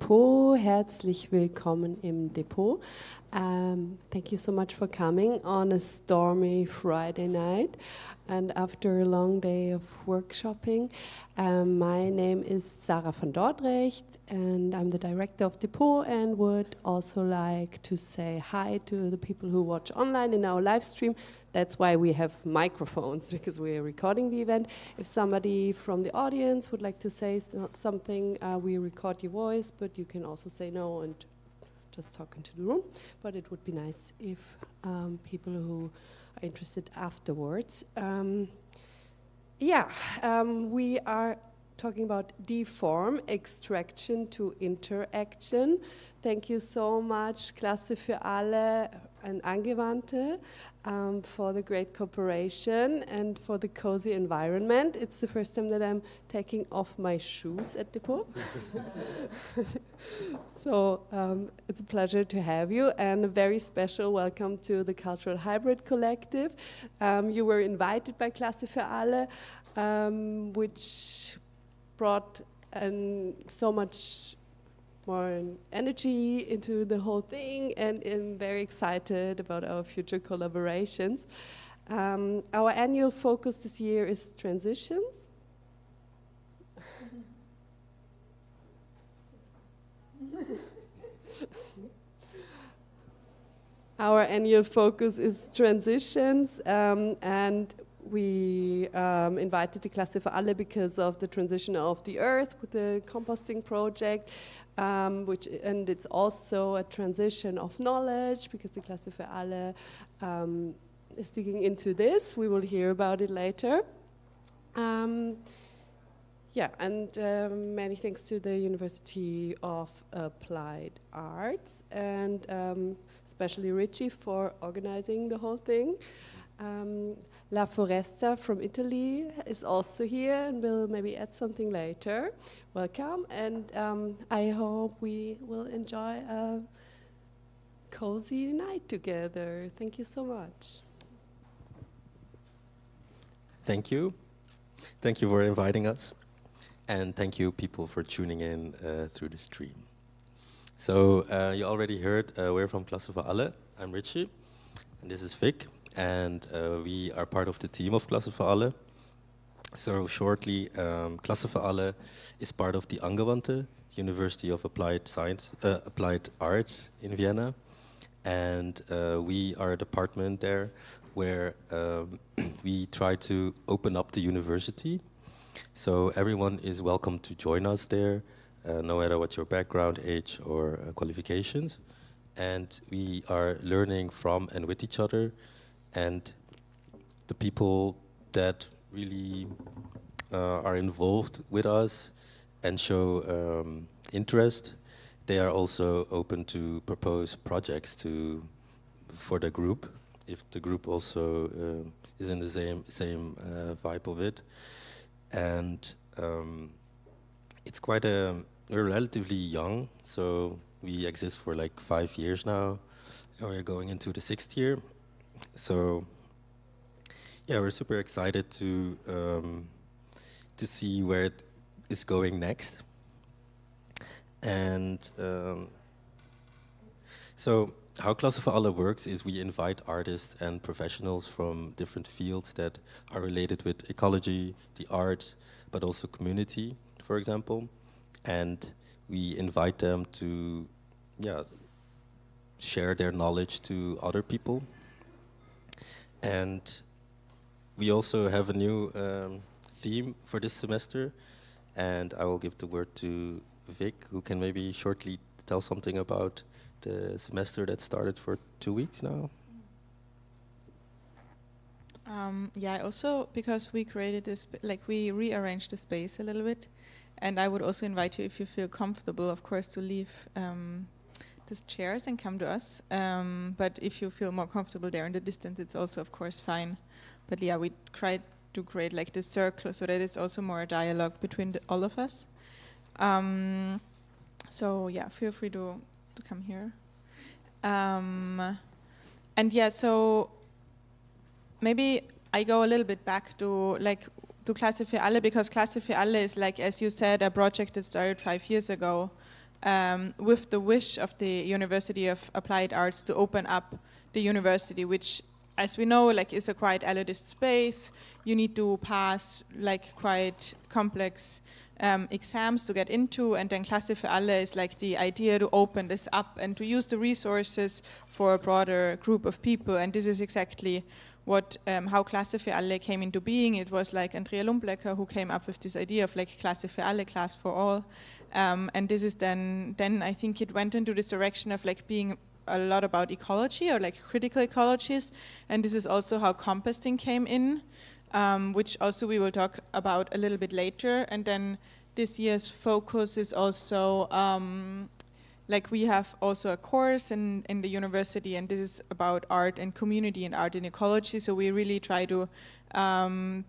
Depot. Herzlich willkommen im Depot. Thank you so much for coming on a stormy Friday night and after a long day of workshopping. My name is Sarah van Dordrecht and I'm the director of Depot and would also like to say hi to the people who watch online in our live stream. That's why we have microphones, because we are recording the event. If somebody from the audience would like to say something, we record your voice, but you can also say no and just talk into the room. But it would be nice if people who are interested afterwards. We are talking about deform, extraction to interaction. Thank you so much, Klasse für Alle and Angewandte, for the great cooperation and for the cozy environment. It's the first time that I'm taking off my shoes at Depot. So it's a pleasure to have you, and a very special welcome to the Cultural Hybrid Collective. You were invited by Klasse für Alle, which brought so much more energy into the whole thing, and I'm very excited about our future collaborations. Our annual focus this year is transitions. Our annual focus is transitions, and we invited the Klasse für Alle because of the transition of the earth with the composting project, and it's also a transition of knowledge because the Klasse für Alle is digging into this. We will hear about it later. Many thanks to the University of Applied Arts and especially Richie for organizing the whole thing. La Foresta from Italy is also here and will maybe add something later. Welcome, and I hope we will enjoy a cozy night together. Thank you so much. Thank you. Thank you for inviting us. And thank you, people, for tuning in through the stream. So you already heard we're from Klasse für Alle. I'm Richie, and this is Vic. And we are part of the team of Klasse für Alle. So shortly, Klasse für Alle is part of the Angewandte, University of Applied Arts in Vienna. And we are a department there where we try to open up the university. So everyone is welcome to join us there, no matter what your background, age, or qualifications. And we are learning from and with each other. And the people that really are involved with us and show interest, they are also open to propose projects for the group, if the group also is in the same vibe of it. And it's we're relatively young, so we exist for like 5 years now, and we're going into the 6th year. So, yeah, we're super excited to see where it is going next. And so, how Klasse für Alle works is we invite artists and professionals from different fields that are related with ecology, the arts, but also community, for example. And we invite them to, share their knowledge to other people. And we also have a new theme for this semester, and I will give the word to Vic, who can maybe shortly tell something about the semester that started for 2 weeks now. Also because we created this, we rearranged the space a little bit, and I would also invite you, if you feel comfortable, of course, to leave these chairs and come to us. But if you feel more comfortable there in the distance, it's also, of course, fine. But yeah, we tried to create like this circle so that it's also more a dialogue between all of us. So yeah, feel free to come here. So maybe I go a little bit back to Klasse für Alle, because Klasse für Alle is, like, as you said, a project that started 5 years ago. with the wish of the University of Applied Arts to open up the university, which, as we know, like is a quite elitist space. You need to pass like quite complex exams to get into, and then Klasse für Alle is like the idea to open this up and to use the resources for a broader group of people. And this is exactly what how Klasse für Alle came into being. It was like Andrea Lumblecker who came up with this idea of like Klasse für Alle, class for all. And this is then I think it went into this direction of like being a lot about ecology or like critical ecologies. And this is also how composting came in, which also we will talk about a little bit later. And then this year's focus is also like we have also a course in the university, and this is about art and community and art and ecology. So we really try to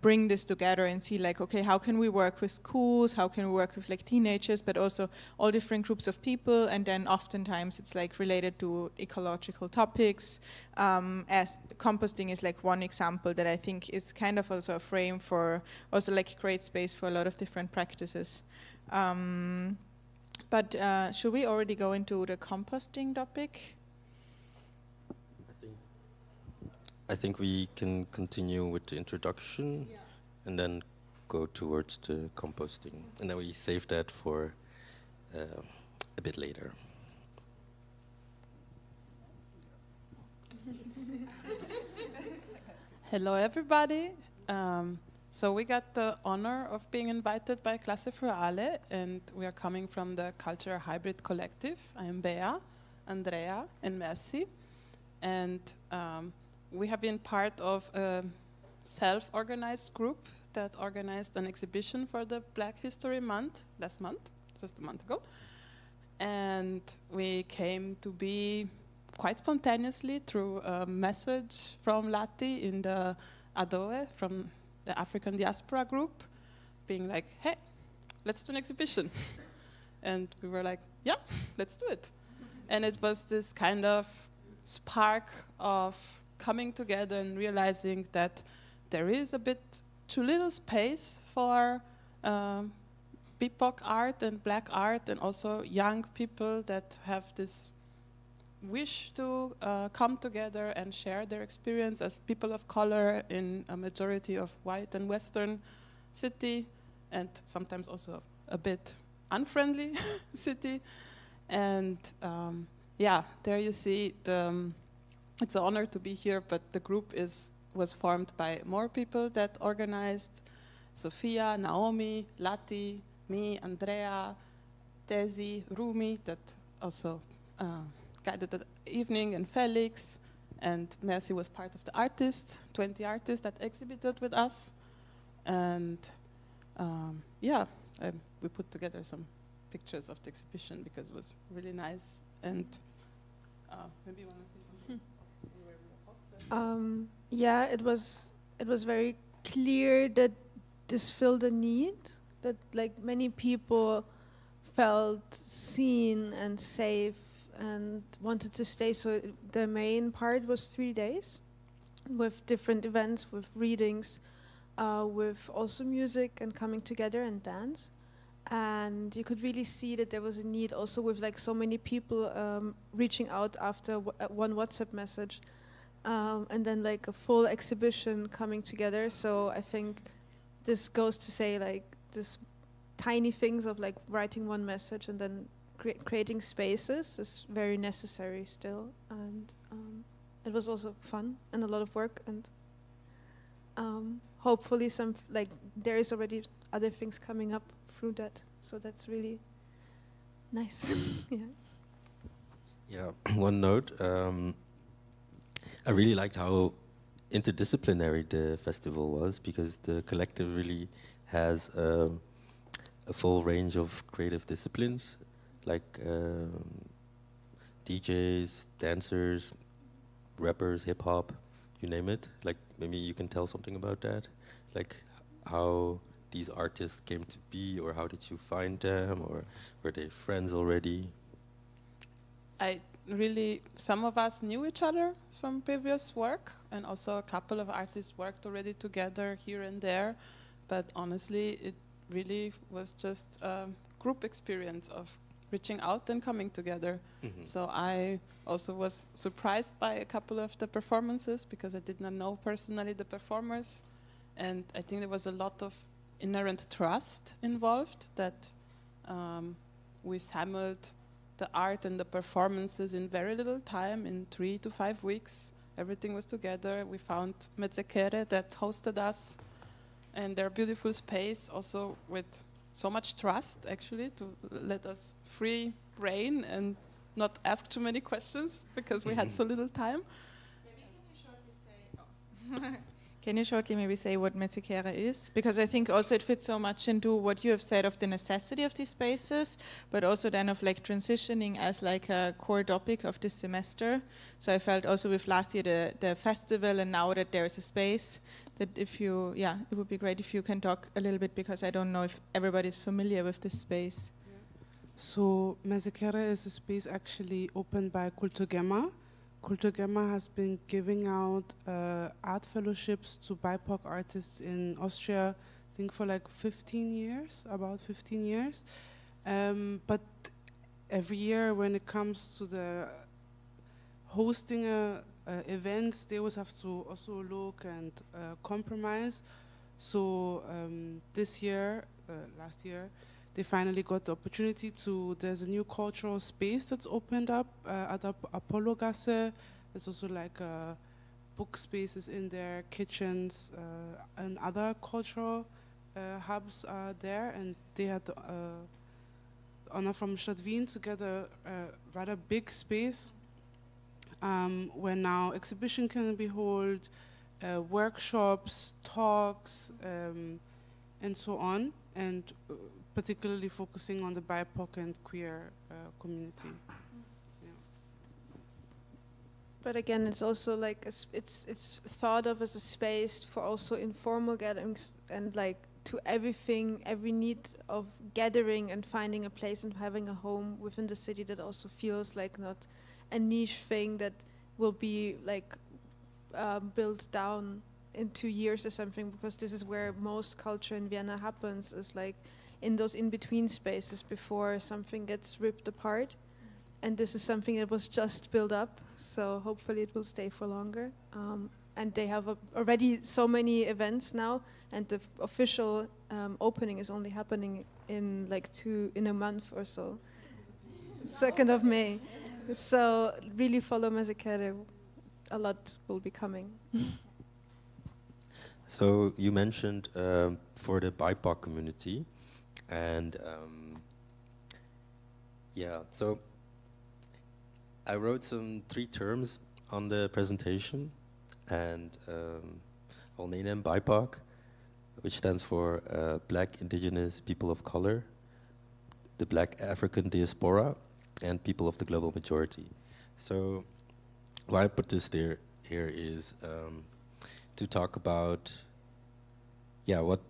bring this together and see like, okay, how can we work with schools? How can we work with like teenagers, but also all different groups of people? And then oftentimes it's like related to ecological topics. As composting is like one example that I think is kind of also a frame for also like a great space for a lot of different practices. But should we already go into the composting topic? I think we can continue with the introduction, and then go towards the composting, and then we save that for a bit later. Hello, everybody. So we got the honor of being invited by Klasse für Alle, and we are coming from the Cultural Hybrid Collective. I am Bea, Andrea, and Mercy. And we have been part of a self-organized group that organized an exhibition for the Black History Month, last month, just a month ago. And we came to be quite spontaneously through a message from Lati in the Adoe, from the African diaspora group, being like, hey, let's do an exhibition. And we were like, yeah, let's do it. And it was this kind of spark of coming together and realizing that there is a bit too little space for BIPOC art and Black art, and also young people that have this wish to come together and share their experience as people of color in a majority of white and Western city, and sometimes also a bit unfriendly city. And yeah, there you see it's an honor to be here, but the group was formed by more people that organized: Sophia, Naomi, Lati, me, Andrea, Desi, Rumi, that also guided the evening, and Felix, and Mercy was part of the 20 artists that exhibited with us. And yeah, we put together some pictures of the exhibition because it was really nice. And maybe you want to say something? Yeah, it was very clear that this filled a need, that like many people felt seen and safe and wanted to stay. So the main part was 3 days with different events, with readings, with also music and coming together and dance. And you could really see that there was a need also with like so many people reaching out after one WhatsApp message, and then like a full exhibition coming together. So I think this goes to say like this tiny things of like writing one message and then creating spaces is very necessary still. And it was also fun and a lot of work, and hopefully some like there is already other things coming up through that, so that's really nice. Yeah, one note, I really liked how interdisciplinary the festival was, because the collective really has a full range of creative disciplines, like DJs, dancers, rappers, hip hop, you name it. Like maybe you can tell something about that, like how these artists came to be, or how did you find them, or were they friends already? Some of us knew each other from previous work, and also a couple of artists worked already together here and there, but honestly it really was just a group experience of reaching out and coming together. So I also was surprised by a couple of the performances because I did not know personally the performers. And I think there was a lot of inherent trust involved that we assembled the art and the performances in very little time, in 3 to 5 weeks. Everything was together. We found Mezzekere that hosted us, and their beautiful space also with so much trust, actually, to let us free reign and not ask too many questions because we had so little time. Maybe can you shortly say... Can you shortly maybe say what Mezzekere is? Because I think also it fits so much into what you have said of the necessity of these spaces, but also then of like transitioning as like a core topic of this semester. So I felt also with last year the festival, and now that there is a space, that if you, it would be great if you can talk a little bit, because I don't know if everybody's familiar with this space. So Mezzekere is a space actually opened by Cultivating. Cultivating has been giving out art fellowships to BIPOC artists in Austria, I think for like 15 years, about 15 years. But every year when it comes to the hosting events, they always have to also look and compromise. So this year, last year, they finally got the opportunity to, there's a new cultural space that's opened up at Apollo Gasse. There's also like book spaces in there, kitchens, and other cultural hubs are there. And they had the honor from Stadt Wien to get a rather big space where now exhibition can be held, workshops, talks, and so on. And particularly focusing on the BIPOC and queer community. Yeah. But again, it's also like it's thought of as a space for also informal gatherings and like to everything, every need of gathering and finding a place and having a home within the city that also feels like not a niche thing that will be like built down in 2 years or something, because this is where most culture in Vienna happens, is like in those in-between spaces before something gets ripped apart. And this is something that was just built up, so hopefully it will stay for longer. And they have already so many events now, and the official opening is only happening in like in a month or so, 2nd of May. So really follow Mezzekere, a lot will be coming. So you mentioned for the BIPOC community, and so I wrote 3 terms on the presentation, and I'll name them BIPOC, which stands for Black Indigenous People of Color, the Black African Diaspora, and People of the Global Majority. So why I put this here is to talk about, what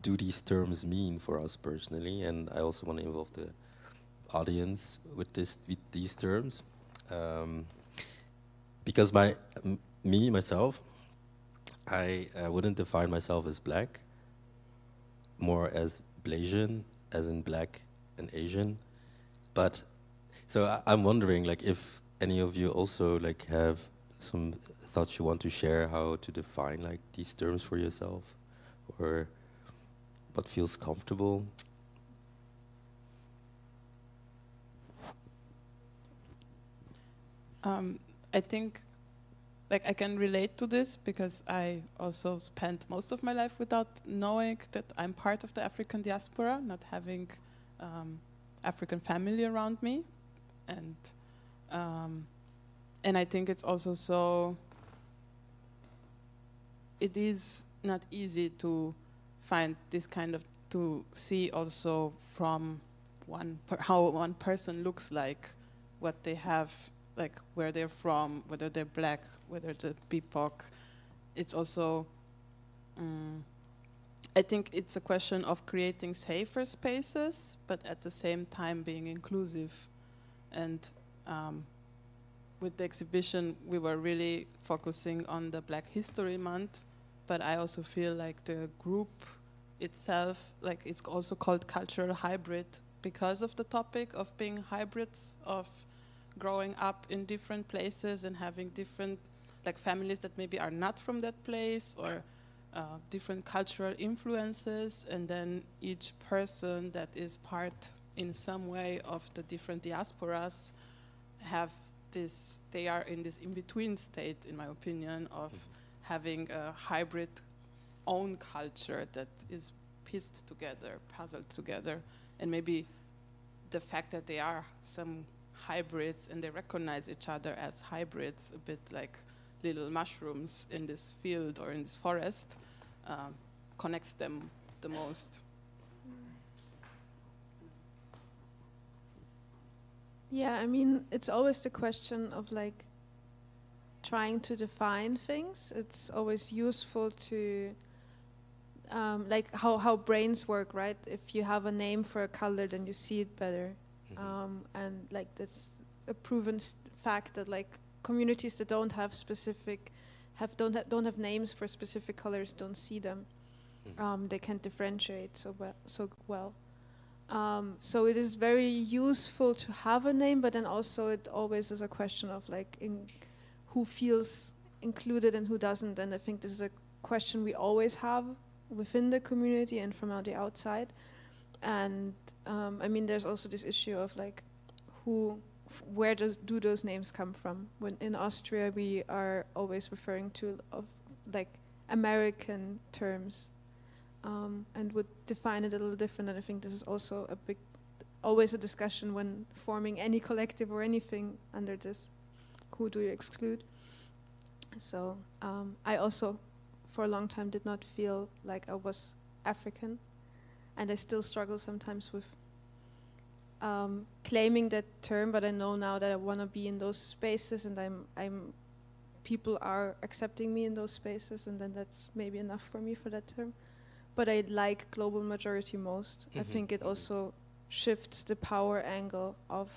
do these terms mean for us personally, and I also want to involve the audience with these terms, because myself, I wouldn't define myself as black, more as Blasian, as in black and Asian, but so I'm wondering, like, if any of you also like have some thoughts you want to share how to define like these terms for yourself, or what feels comfortable. I think like I can relate to this because I also spent most of my life without knowing that I'm part of the African diaspora, not having African family around me, and I think it's also so. It is not easy to find this kind of, to see also from how one person looks like, what they have, like where they're from, whether they're black, whether they're BIPOC. It's also, I think it's a question of creating safer spaces, but at the same time being inclusive. And with the exhibition, we were really focusing on the Black History Month, but I also feel like the group itself, like it's also called cultural hybrid, because of the topic of being hybrids, of growing up in different places and having different like families that maybe are not from that place, or different cultural influences, and then each person that is part in some way of the different diasporas have this, they are in this in-between state, in my opinion, of having a hybrid own culture that is pieced together, puzzled together, and maybe the fact that they are some hybrids and they recognize each other as hybrids, a bit like little mushrooms in this field or in this forest, connects them the most. Yeah, I mean, it's always the question of like trying to define things. It's always useful to like how brains work, right? If you have a name for a color, then you see it better. And like that's a proven fact that like communities that don't have specific, don't have names for specific colors don't see them. They can't differentiate so well. So it is very useful to have a name, but then also it always is a question of like who feels included and who doesn't. And I think this is a question we always have within the community and from the outside. And I mean, there's also this issue of like where do those names come from? When in Austria we are always referring to like American terms. And would define it a little different, and I think this is also always a discussion when forming any collective or anything under this. Who do you exclude? So I also, for a long time, did not feel like I was African, and I still struggle sometimes with claiming that term. But I know now that I want to be in those spaces, and people are accepting me in those spaces, and then that's maybe enough for me for that term. But I like global majority most. I think it also shifts the power angle of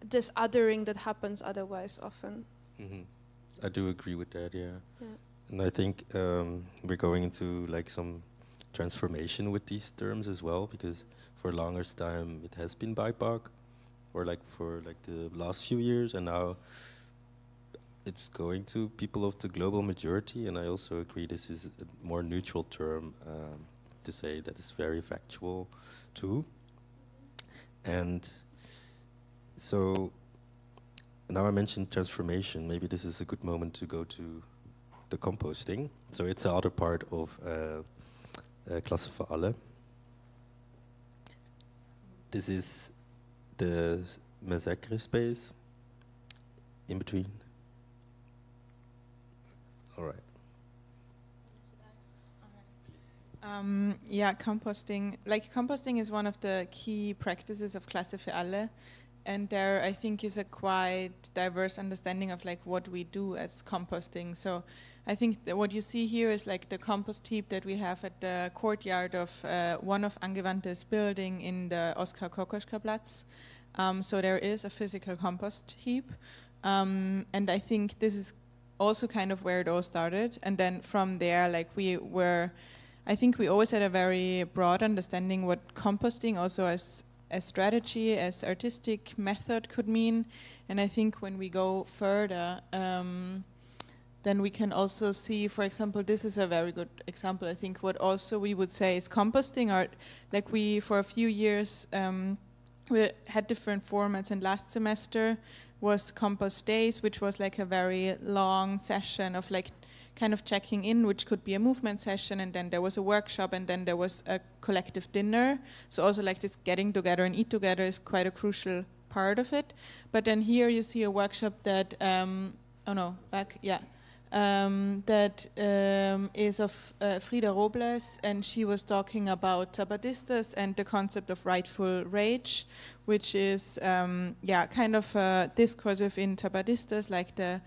this othering that happens otherwise often. I do agree with that, yeah. And I think we're going into like some transformation with these terms as well, because for the longest time it has been BIPOC, or like for like the last few years, and now it's going to people of the global majority. And I also agree this is a more neutral term to say that it's very factual too. And so now I mentioned transformation, maybe this is a good moment to go to the composting. So it's the other part of Klasse für Alle. This is the massacre space in between. All right. Yeah, composting. Like composting is one of the key practices of Klasse für Alle, and there I think is a quite diverse understanding of like what we do as composting. So I think that what you see here is like the compost heap that we have at the courtyard of one of Angewandte's building in the Oskar Kokoschka Platz. So there is a physical compost heap, and I think this is also kind of where it all started. And then from there, like I think we always had a very broad understanding what composting also as strategy, as artistic method could mean. And I think when we go further, then we can also see, for example, this is a very good example. I think what also we would say is composting art. Like we, for a few years, we had different formats, and last semester was compost days, which was like a very long session of like kind of checking in, which could be a movement session, and then there was a workshop, and then there was a collective dinner. So also like this getting together and eat together is quite a crucial part of it. But then here you see a workshop that, that is of Frida Robles, and she was talking about Zapatistas and the concept of rightful rage, which is kind of a discourse within Zapatistas, like the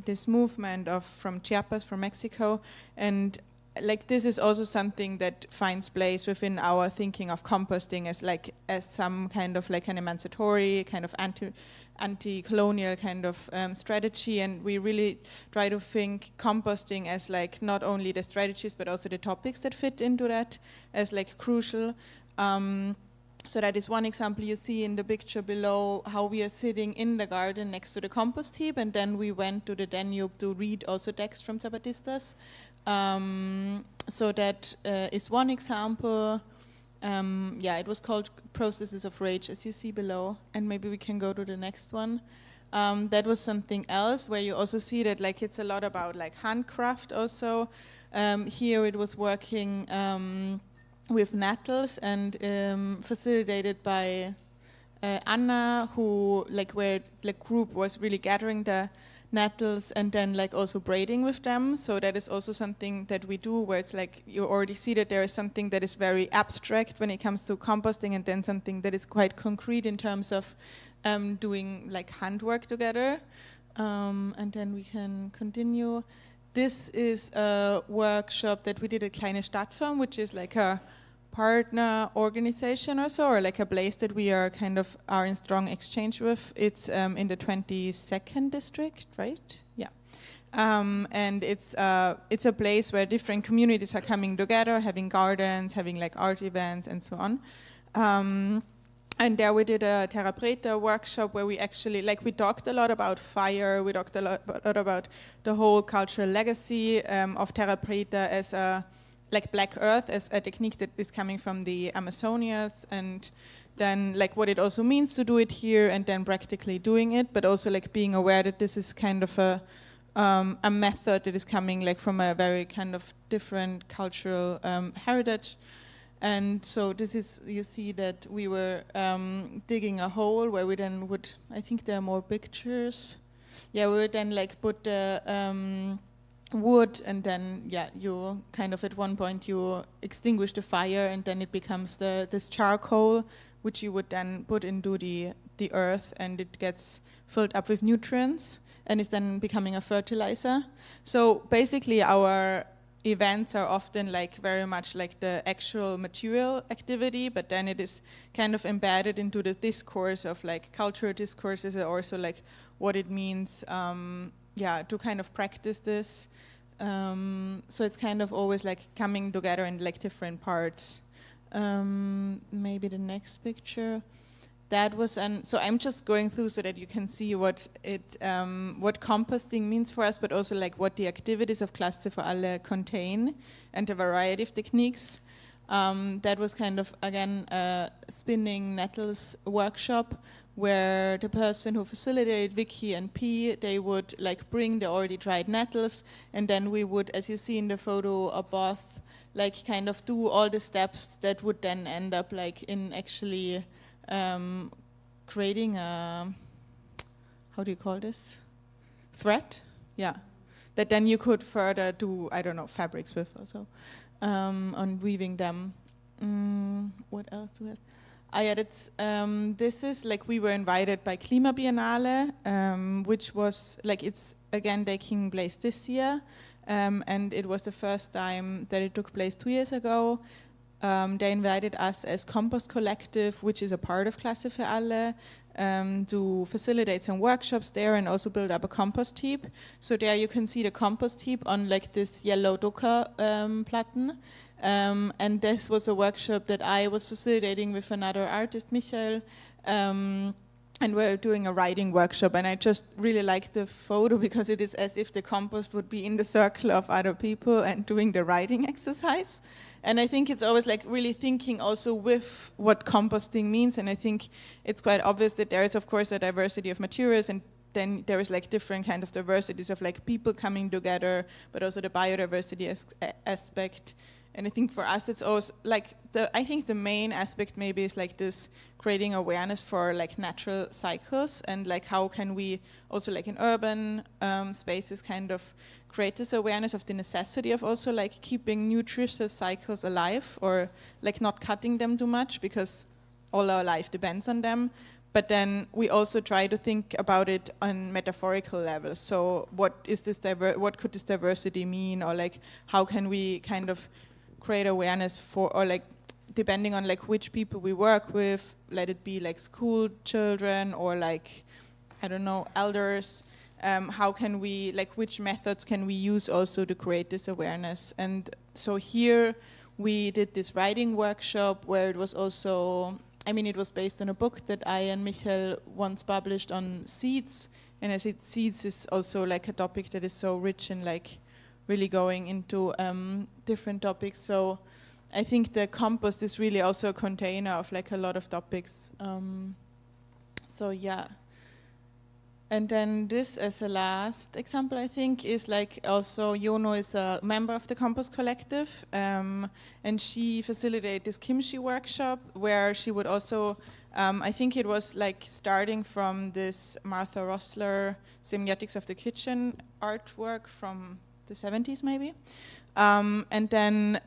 this movement from Chiapas, from Mexico. And like this is also something that finds place within our thinking of composting as some kind of like an emancipatory kind of anti-colonial kind of strategy, and we really try to think composting as like not only the strategies but also the topics that fit into that as like crucial. So that is one example. You see in the picture below how we are sitting in the garden next to the compost heap, and then we went to the Danube to read also text from Zapatistas. So that is one example. It was called Processes of Rage, as you see below, and maybe we can go to the next one. That was something else where you also see that like it's a lot about like handcraft also. Here it was working with nettles and facilitated by Anna, who like where the group was really gathering the nettles and then like also braiding with them. So that is also something that we do where it's like you already see that there is something that is very abstract when it comes to composting, and then something that is quite concrete in terms of doing like handwork together. And then we can continue. This is a workshop that we did at Kleine Stadtform, which is like a partner organization or so, or like a place that we are in strong exchange with. It's in the 22nd district, right? Yeah. And it's a place where different communities are coming together, having gardens, having like art events and so on. And there we did a Terra Preta workshop where we actually, like we talked a lot about fire, we talked a lot about the whole cultural legacy of Terra Preta as a, like Black Earth as a technique that is coming from the Amazonias, and then like what it also means to do it here and then practically doing it, but also like being aware that this is kind of a method that is coming like from a very kind of different cultural heritage. And so this is, you see that we were digging a hole where we then would, I think there are more pictures. Yeah, we would then like put the wood, and then you kind of at one point you extinguish the fire, and then it becomes this charcoal, which you would then put into the earth, and it gets filled up with nutrients and is then becoming a fertilizer. So basically our events are often like very much like the actual material activity, but then it is kind of embedded into the discourse of like cultural discourses, and also like what it means to kind of practice this. So it's kind of always like coming together in like different parts. Maybe the next picture. That was so I'm just going through so that you can see what composting means for us, but also like what the activities of Klasse for Alle contain and a variety of techniques. That was kind of again a spinning nettles workshop where the person who facilitated, Vicky and P, they would like bring the already dried nettles, and then we would, as you see in the photo above, like kind of do all the steps that would then end up like in actually creating a, how do you call this? Thread? Yeah. That then you could further do, I don't know, fabrics with also, on weaving them. What else do we have? This is like we were invited by Klima Biennale, which was like, it's again taking place this year, and it was the first time that it took place 2 years ago. They invited us as Compost Collective, which is a part of Klasse für Alle, to facilitate some workshops there and also build up a compost heap. So there you can see the compost heap on like this yellow Docker platen. And this was a workshop that I was facilitating with another artist, Michael, and we're doing a writing workshop. And I just really like the photo because it is as if the compost would be in the circle of other people and doing the writing exercise. And I think it's always like really thinking also with what composting means. And I think it's quite obvious that there is, of course, a diversity of materials, and then there is like different kind of diversities of like people coming together, but also the biodiversity aspect. And I think for us, it's also like I think the main aspect maybe is like this creating awareness for like natural cycles, and like how can we also like in urban spaces kind of create this awareness of the necessity of also like keeping nutritious cycles alive, or like not cutting them too much because all our life depends on them. but then we also try to think about it on metaphorical levels. So what is this what could this diversity mean, or like how can we kind of create awareness for, or like depending on like which people we work with, let it be like school children or like, I don't know, elders, how can we, like which methods can we use also to create this awareness? And so here we did this writing workshop where it was also, I mean, it was based on a book that I and Michael once published on seeds. And I said seeds is also like a topic that is so rich in like really going into different topics. So I think the compost is really also a container of like a lot of topics. So yeah. And then this as a last example, I think, is like also Yono is a member of the Compost Collective, and she facilitated this kimchi workshop where she would also, I think it was like starting from this Martha Rosler Semiotics of the Kitchen artwork from the 70s maybe. And then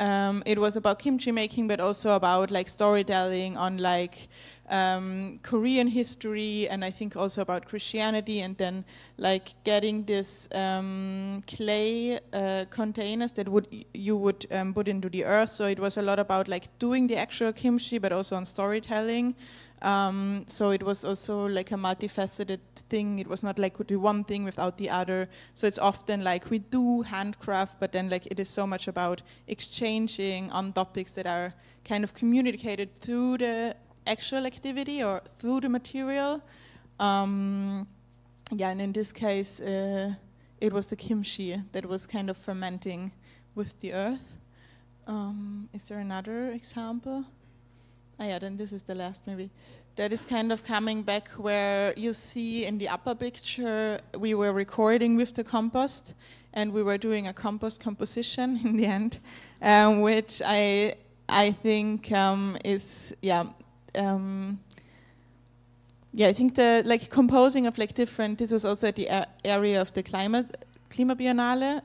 it was about kimchi making, but also about like storytelling on like Korean history, and I think also about Christianity, and then like getting this clay containers that you would put into the earth. So it was a lot about like doing the actual kimchi, but also on storytelling. So it was also like a multifaceted thing. It was not like we do one thing without the other. So it's often like we do handcraft, but then like it is so much about exchanging on topics that are kind of communicated through the actual activity or through the material. Yeah, and in this case, it was the kimchi that was kind of fermenting with the earth. Is there another example? Yeah, then this is the last maybe. That is kind of coming back where you see in the upper picture, we were recording with the compost and we were doing a compost composition in the end, which I think is, I think the like composing of like different, this was also at the area of the Klima Biennale.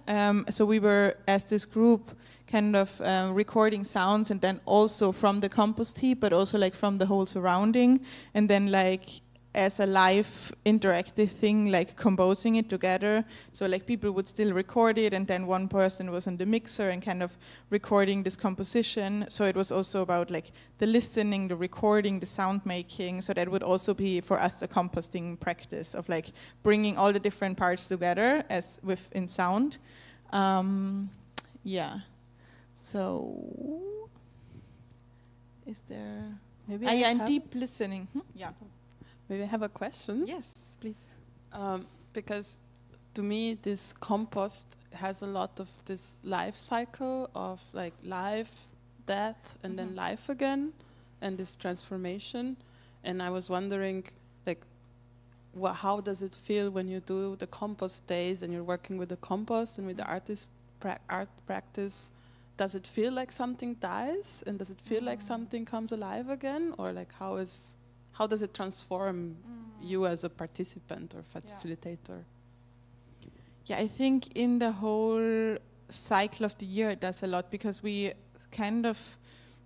So we were, as this group, kind of recording sounds, and then also from the compost heap, but also like from the whole surrounding, and then like as a live interactive thing, like composing it together. So like people would still record it, and then one person was on the mixer and kind of recording this composition. So it was also about like the listening, the recording, the sound making. So that would also be for us a composting practice of like bringing all the different parts together as within sound. Yeah. So, is there maybe and deep listening? Yeah. Maybe I have a question. Yes, please. Because to me, this compost has a lot of this life cycle of like life, death, and then life again, and this transformation. And I was wondering, like, how does it feel when you do the compost days and you're working with the compost and with the artist art practice? Does it feel like something dies, and does it feel like something comes alive again, or like how does it transform you as a participant or facilitator? Yeah, I think in the whole cycle of the year it does a lot, because we kind of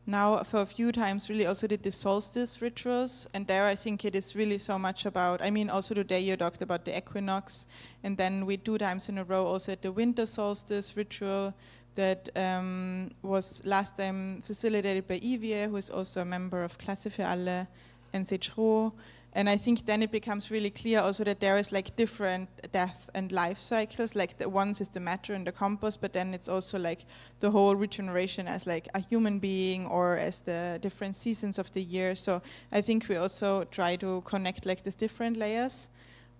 now for a few times really also did the solstice rituals, and there I think it is really so much about, I mean also today you talked about the equinox, and then we 2 times in a row also at the winter solstice ritual that was last time facilitated by Yvier, who is also a member of Klasse für Alle, and Sechro. And I think then it becomes really clear also that there is like different death and life cycles, like the ones is the matter and the compost, but then it's also like the whole regeneration as like a human being or as the different seasons of the year. So I think we also try to connect like these different layers.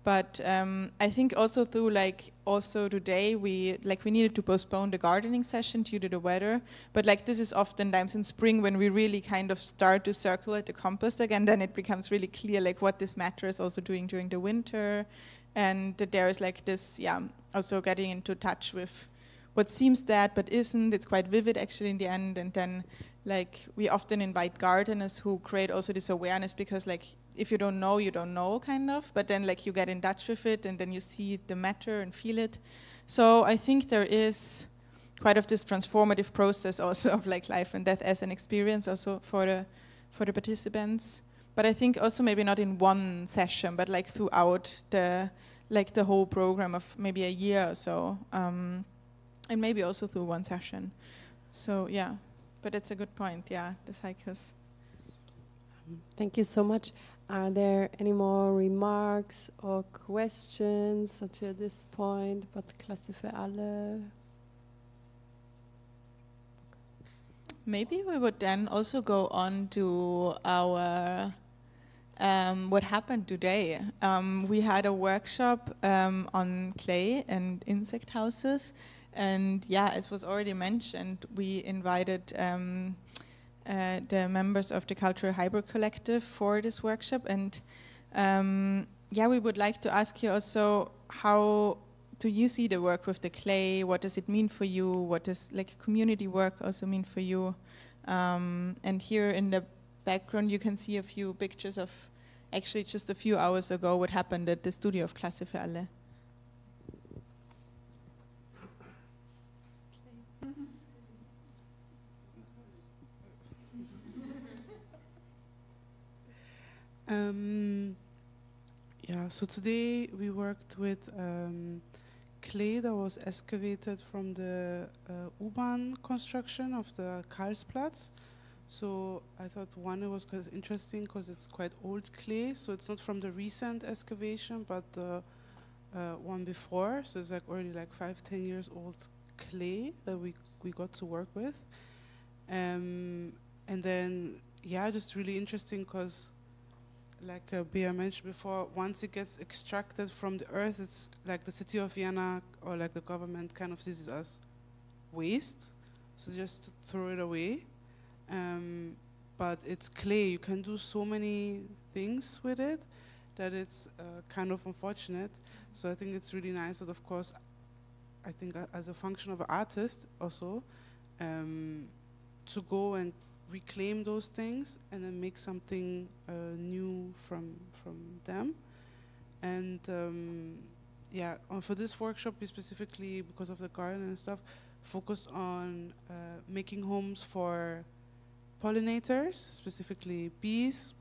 But I think also through like also today we needed to postpone the gardening session due to the weather. But like this is oftentimes in spring when we really kind of start to circulate the compost again. Then it becomes really clear like what this matter is also doing during the winter, and that there is like this also getting into touch with what seems dead but isn't. It's quite vivid actually in the end. And then like we often invite gardeners who create also this awareness, because like if you don't know, you don't know, kind of. But then like you get in touch with it, and then you see the matter and feel it. So I think there is quite of this transformative process also of like life and death as an experience also for the participants. but I think also maybe not in one session, but like throughout the whole program of maybe a year or so, and maybe also through one session. So yeah, but it's a good point. Yeah, the cycles. Thank you so much. Are there any more remarks or questions until this point about Klasse für Alle? Maybe we would then also go on to our what happened today. We had a workshop on clay and insect houses, and yeah, as was already mentioned, we invited the members of the Cultural Hybrid Collective for this workshop, and yeah, we would like to ask you also, how do you see the work with the clay? What does it mean for you? What does like community work also mean for you? And here in the background you can see a few pictures of actually just a few hours ago what happened at the studio of Klasse für Alle. Yeah, so today we worked with clay that was excavated from the U-Bahn construction of the Karlsplatz. So I thought one, it was interesting because it's quite old clay, so it's not from the recent excavation, but the one before. So it's like already like 5-10 years old clay that we got to work with. And then, yeah, just really interesting because, like Bea mentioned before, once it gets extracted from the earth, it's like the city of Vienna or like the government kind of sees it as waste, so just throw it away. But it's clay, you can do so many things with it that it's kind of unfortunate. So I think it's really nice that, of course, I think as a function of an artist also, to go and reclaim those things and then make something new from them. And yeah, for this workshop we specifically, because of the garden and stuff, focused on making homes for pollinators, specifically bees.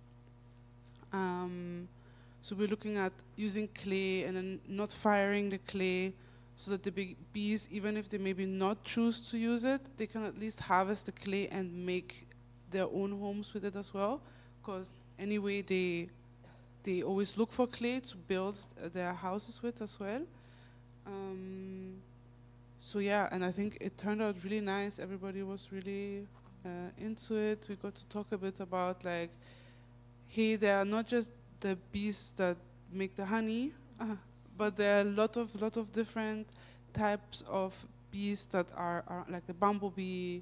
So we're looking at using clay and then not firing the clay, so that the bees, even if they maybe not choose to use it, they can at least harvest the clay and make their own homes with it as well. Because anyway, they always look for clay to build their houses with as well. So yeah, and I think it turned out really nice. Everybody was really into it. We got to talk a bit about like, hey, they are not just the bees that make the honey, but there are a lot of different types of bees that are like the bumblebee,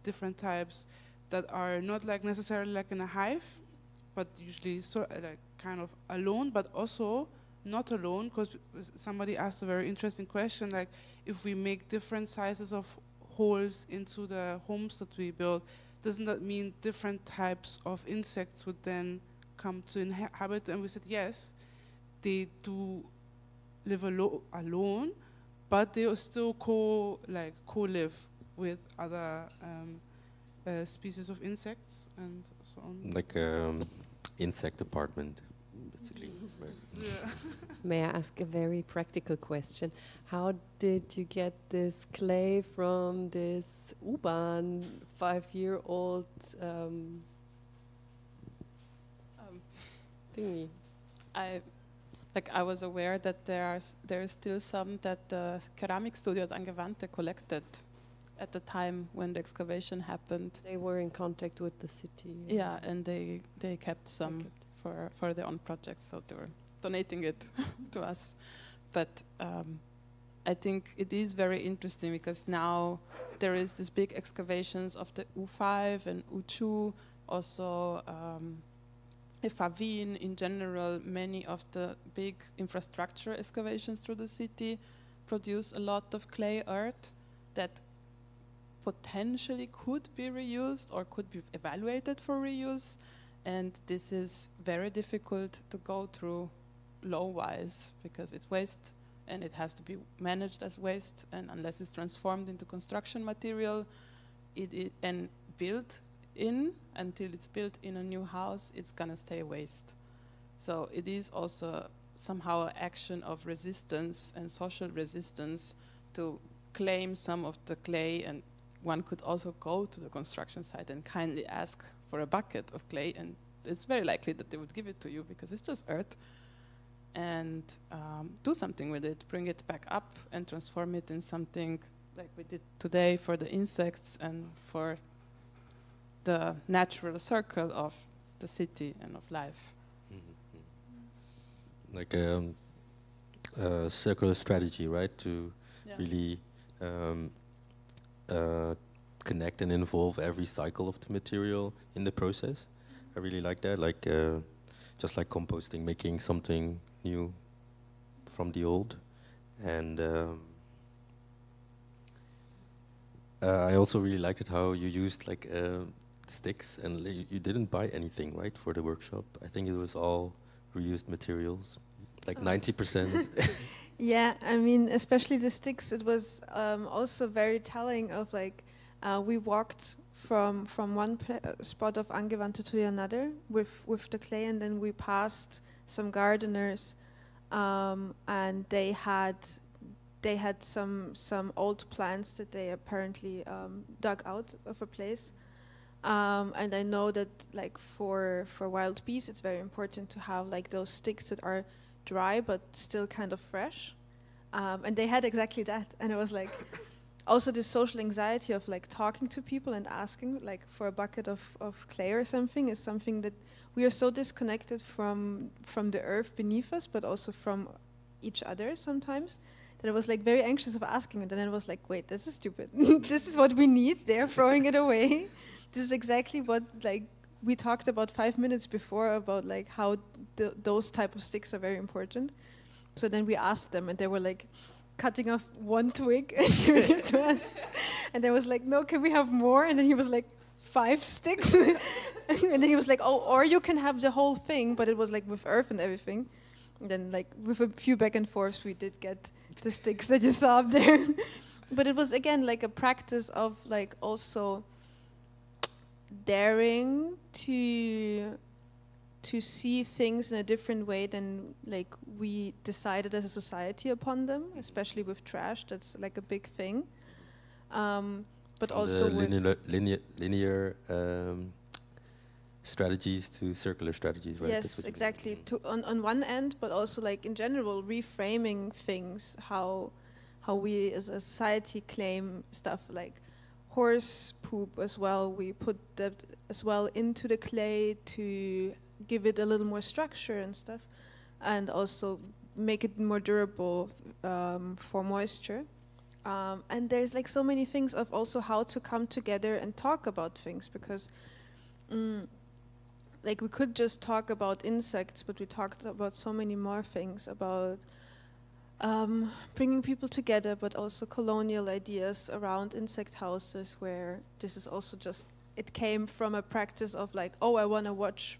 different types that are not like necessarily like in a hive, but usually like kind of alone, but also not alone, because somebody asked a very interesting question, like if we make different sizes of holes into the homes that we build, doesn't that mean different types of insects would then come to inhabit? And we said yes, they do live alone, but they still co-live with other species of insects and so on. Like insect apartment, basically. Yeah. May I ask a very practical question? How did you get this clay from this U-Bahn 5-year-old thingy? I was aware that there is still some that the ceramic studio at Angewandte collected at the time when the excavation happened. They were in contact with the city. Yeah, and they kept some for their own projects, so they were donating it to us. But I think it is very interesting because now there is this big excavations of the U5 and U2, also Wien in general. Many of the big infrastructure excavations through the city produce a lot of clay earth that potentially could be reused or could be evaluated for reuse, and this is very difficult to go through law-wise because it's waste and it has to be managed as waste, and unless it's transformed into construction material and built in until it's built in a new house, it's gonna stay waste. So it is also somehow an action of resistance and social resistance to claim some of the clay, and one could also go to the construction site and kindly ask for a bucket of clay, and it's very likely that they would give it to you because it's just earth, and do something with it, bring it back up and transform it in something like we did today for the insects and for the natural circle of the city and of life. Like a circular strategy, right? To really connect and involve every cycle of the material in the process. I really like that, like just like composting, making something new from the old. And I also really liked it how you used like sticks, and you didn't buy anything, right, for the workshop. I think it was all reused materials, like 90%. Yeah, I mean, especially the sticks, it was also very telling of like, we walked from one spot of Angewandte to another with the clay, and then we passed some gardeners, and they had some old plants that they apparently dug out of a place. And I know that like for wild bees, it's very important to have like those sticks that are dry but still kind of fresh. And they had exactly that. And it was like also this social anxiety of like talking to people and asking like for a bucket of clay or something is something that we are so disconnected from the earth beneath us, but also from each other sometimes, that I was like very anxious of asking. And then I was like, wait, this is stupid. This is what we need. They're throwing it away. This is exactly what like we talked about 5 minutes before about like how those type of sticks are very important. So then we asked them, and they were like cutting off one twig and giving it to us. And I was like, no, can we have more? And then he was like, 5 sticks. And then he was like, oh, or you can have the whole thing, but it was like with earth and everything. And then like with a few back and forths, we did get the sticks that you saw up there. But it was again like a practice of like also daring to see things in a different way than like we decided as a society upon them, especially with trash. That's like a big thing. But also linear strategies to circular strategies, right? Yes, exactly. On one end, but also like in general, reframing things, how we as a society claim stuff like horse poop as well. We put that as well into the clay to give it a little more structure and stuff, and also make it more durable for moisture. And there's like so many things of also how to come together and talk about things, because like we could just talk about insects, but we talked about so many more things about bringing people together, but also colonial ideas around insect houses, where this is also just, it came from a practice of like, oh, I want to watch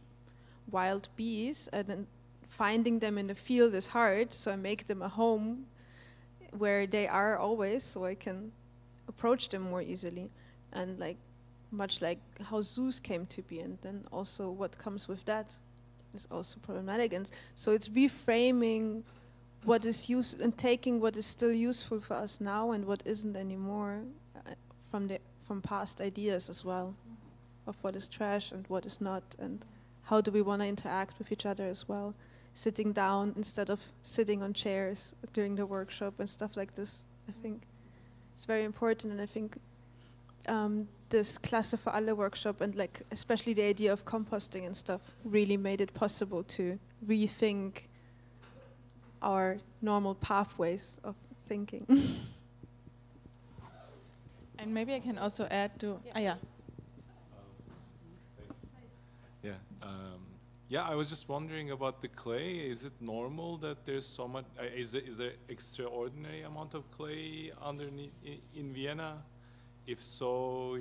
wild bees, and then finding them in the field is hard, so I make them a home where they are always, so I can approach them more easily. And like much like how zoos came to be, and then also what comes with that is also problematic. And so it's reframing what is used and taking what is still useful for us now and what isn't anymore, from past ideas as well, of what is trash and what is not, and how do we want to interact with each other as well, sitting down instead of sitting on chairs during the workshop and stuff like this. I think it's very important, and I think this Klasse for Alle workshop, and like especially the idea of composting and stuff, really made it possible to rethink our normal pathways of thinking. And maybe I can also add to Thanks. Yeah, I was just wondering about the clay. Is it normal that there's so much? Is there extraordinary amount of clay underneath in Vienna? If so,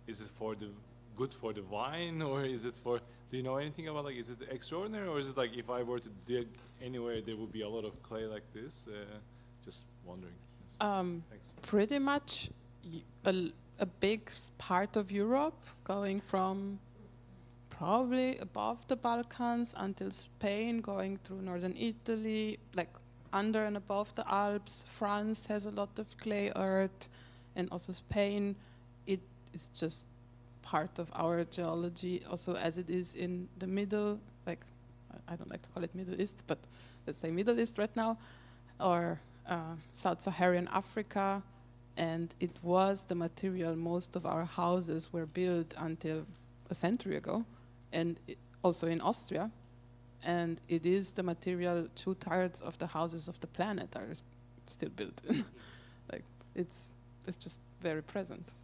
is it good for the wine, or is it for? Do you know anything about like? Is it extraordinary, or is it like if I were to dig anywhere, there would be a lot of clay like this? Just wondering. Yes. Thanks. Pretty much, a big part of Europe, going from probably above the Balkans until Spain, going through northern Italy, like under and above the Alps. France has a lot of clay earth, and also Spain. It is just part of our geology, also as it is in the middle, like, I don't like to call it Middle East, but let's say Middle East right now, or Sub-Saharan Africa. And it was the material most of our houses were built until a century ago, and also in Austria. And it is the material 2/3 of the houses of the planet are still built in. Like, it's just very present.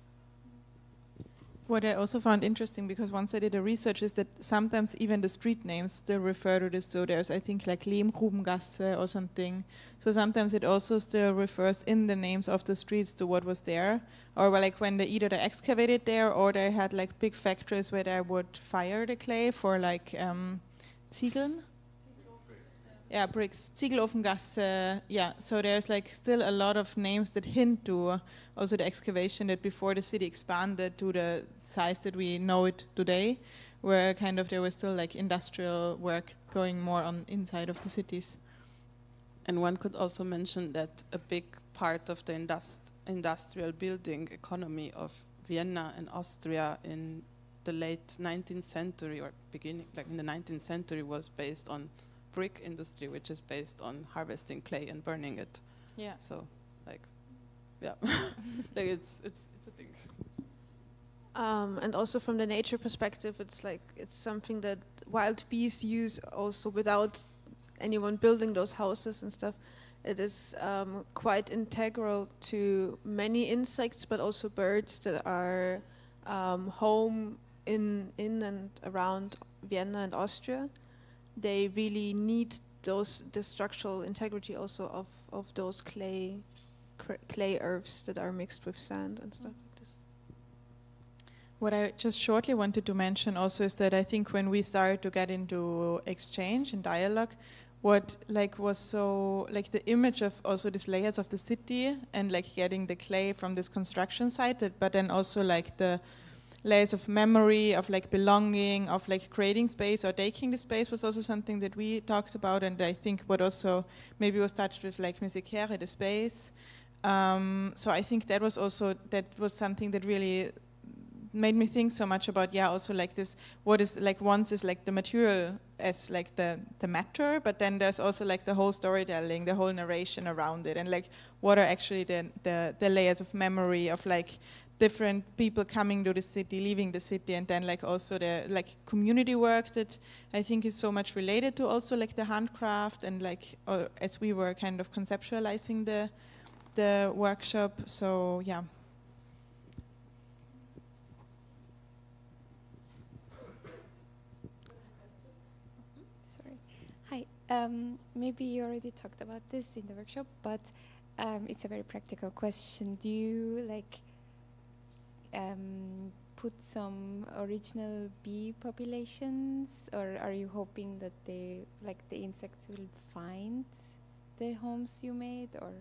What I also found interesting, because once I did a research, is that sometimes even the street names still refer to this. So there's, I think, like Lehmgrubengasse or something. So sometimes it also still refers in the names of the streets to what was there. Or like when they excavated there, or they had like big factories where they would fire the clay for like Ziegeln. Yeah, bricks. Ziegelofengasse. Yeah, so there's like still a lot of names that hint to also the excavation that before the city expanded to the size that we know it today, where kind of there was still like industrial work going more on inside of the cities. And one could also mention that a big part of the industrial building economy of Vienna and Austria in the late 19th century or beginning, like in the 19th century, was based on brick industry, which is based on harvesting clay and burning it. Yeah. So, like, yeah, like it's a thing. And also from the nature perspective, it's something that wild bees use also without anyone building those houses and stuff. It is quite integral to many insects, but also birds that are home in and around Vienna and Austria. They really need the structural integrity also of those clay earths that are mixed with sand and stuff like this. What I just shortly wanted to mention also is that I think when we started to get into exchange and dialogue, what like was so like the image of also these layers of the city and like getting the clay from this construction site, but then also like the layers of memory, of like belonging, of like creating space or taking the space was also something that we talked about. And I think what also maybe was touched with like Mesekere, the space. So I think that was something that really made me think so much about, also like this, what is like once is like the material as like the matter, but then there's also like the whole storytelling, the whole narration around it, and like what are actually the layers of memory of like different people coming to the city, leaving the city, and then like also the like community work that I think is so much related to also like the handcraft and like as we were kind of conceptualizing the workshop. So yeah. Sorry. Hi. Maybe you already talked about this in the workshop, but it's a very practical question. Do you like put some original bee populations, or are you hoping that the insects will find the homes you made, or?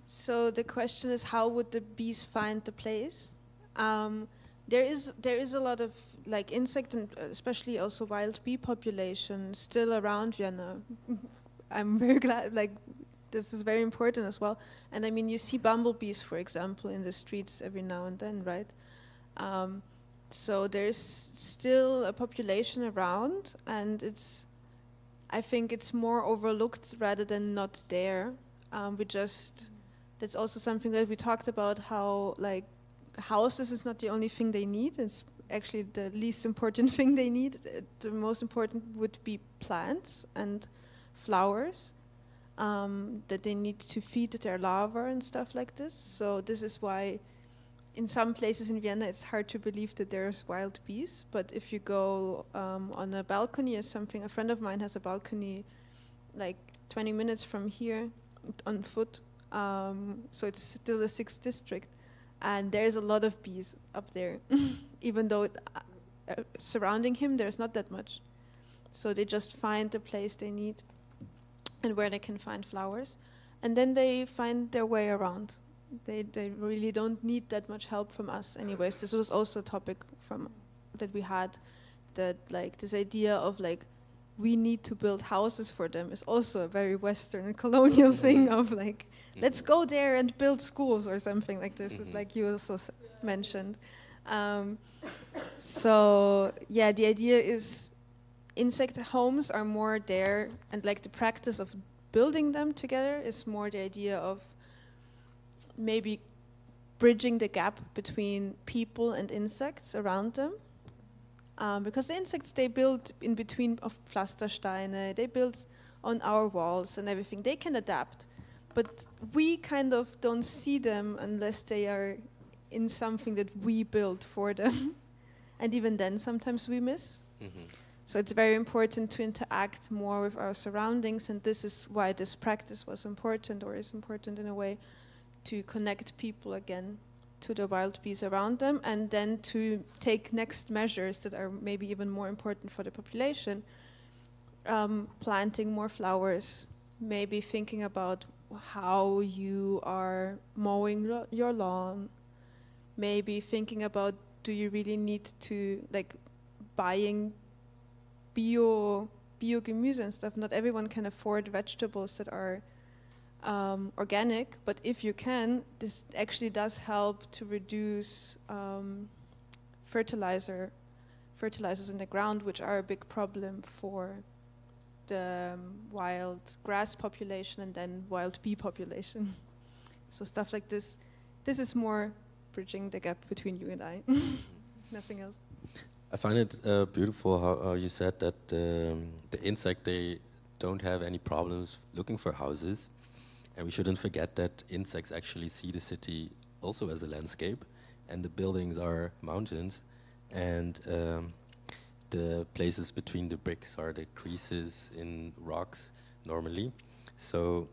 So the question is, how would the bees find the place? There is a lot of like insect and especially also wild bee population still around Vienna. I'm very glad, like this is very important as well. And I mean, you see bumblebees, for example, in the streets every now and then, right? So there's still a population around, and I think it's more overlooked rather than not there. That's also something that we talked about, how like houses is not the only thing they need. It's actually the least important thing they need. The most important would be plants and flowers that they need to feed their larvae and stuff like this. So this is why in some places in Vienna it's hard to believe that there's wild bees. But if you go on a balcony or something, a friend of mine has a balcony like 20 minutes from here on foot. So it's still the 6th district. And there's a lot of bees up there, even though surrounding him there's not that much. So they just find the place they need and where they can find flowers. and then they find their way around. They really don't need that much help from us anyways. This was also a topic that we had, that like this idea of like we need to build houses for them is also a very Western and colonial thing of like, let's go there and build schools or something like this. It's like you also mentioned. So yeah, the idea is insect homes are more there, and like the practice of building them together is more the idea of maybe bridging the gap between people and insects around them. Because the insects, they build in between of Pflastersteine, they build on our walls and everything. They can adapt, but we kind of don't see them unless they are in something that we built for them. And even then, sometimes we miss. So it's very important to interact more with our surroundings, and this is why this practice was important, or is important in a way, to connect people again to the wild bees around them, and then to take next measures that are maybe even more important for the population. Planting more flowers, maybe thinking about how you are mowing your lawn, maybe thinking about, do you really need to, like, buying bio Gemüse and stuff. Not everyone can afford vegetables that are organic, but if you can, this actually does help to reduce fertilizers in the ground, which are a big problem for the wild grass population and then wild bee population. So stuff like this. This is more bridging the gap between you and I. Nothing else. I find it beautiful how you said that the insect, they don't have any problems looking for houses. And we shouldn't forget that insects actually see the city also as a landscape, and the buildings are mountains, and the places between the bricks are the creases in rocks normally. So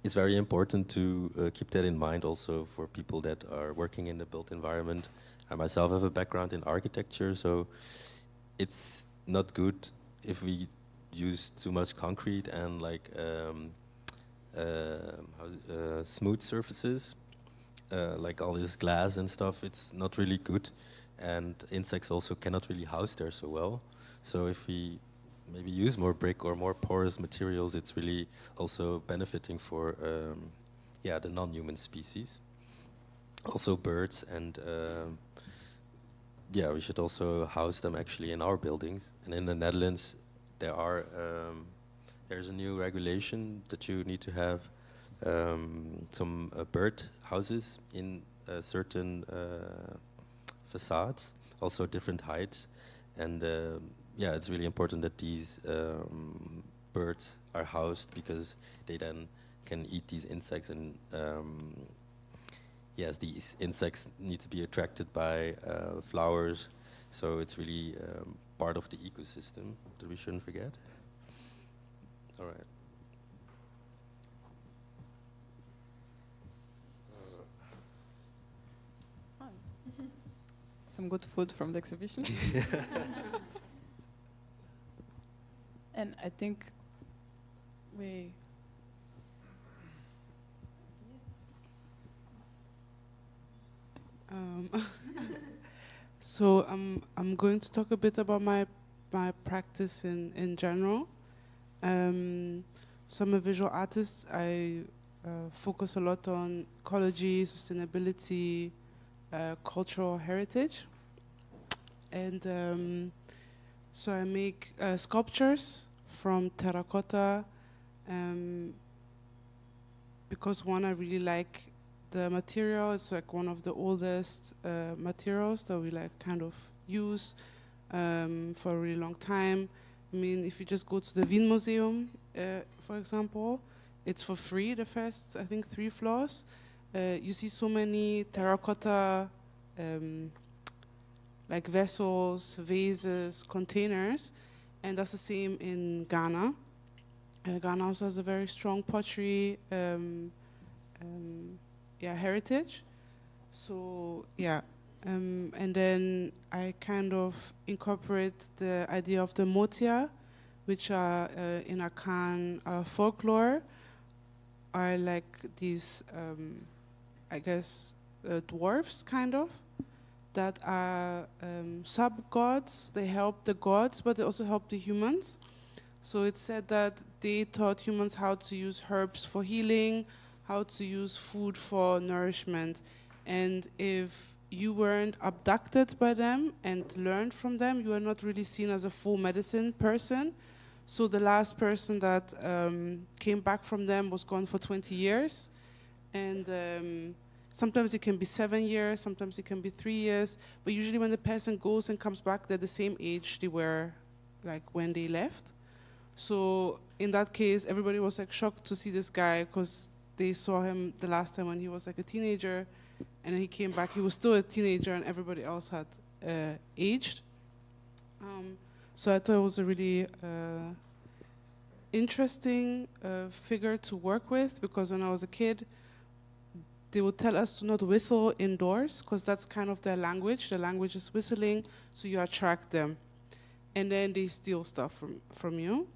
it's very important to keep that in mind also for people that are working in the built environment. I myself have a background in architecture, so it's not good if we use too much concrete and like smooth surfaces, like all this glass and stuff. It's not really good, and insects also cannot really house there so well. So if we maybe use more brick or more porous materials, it's really also benefiting for the non-human species. Also birds, and we should also house them actually in our buildings. And in the Netherlands, there's a new regulation that you need to have some bird houses in certain facades, also different heights. And it's really important that these birds are housed, because they then can eat these insects, and these insects need to be attracted by flowers. So it's really part of the ecosystem that we shouldn't forget. All right. Some good food from the exhibition. And I think we... So I'm going to talk a bit about my practice in general. So I'm a visual artist. I focus a lot on ecology, sustainability, cultural heritage. And so I make sculptures from terracotta, because one, I really like the material. It's like one of the oldest materials that we like kind of use for a really long time. I mean, if you just go to the Wien Museum, for example, it's for free, the first, I think, 3 floors. You see so many terracotta like vessels, vases, containers, and that's the same in Ghana. Ghana also has a very strong pottery heritage. So and then I kind of incorporate the idea of the motia, which are in Akan folklore, are like these, I guess, dwarfs, kind of, that are sub-gods. They help the gods, but they also help the humans. So it's said that they taught humans how to use herbs for healing, how to use food for nourishment. And if you weren't abducted by them and learned from them, you are not really seen as a full medicine person. So the last person that came back from them was gone for 20 years. And sometimes it can be 7 years, sometimes it can be 3 years. But usually when the person goes and comes back, they're the same age they were like when they left. So in that case, everybody was like shocked to see this guy because they saw him the last time when he was like a teenager, and then he came back, he was still a teenager, and everybody else had aged. So I thought it was a really interesting figure to work with, because when I was a kid, they would tell us to not whistle indoors, because that's kind of their language. Their language is whistling, so you attract them. And then they steal stuff from you.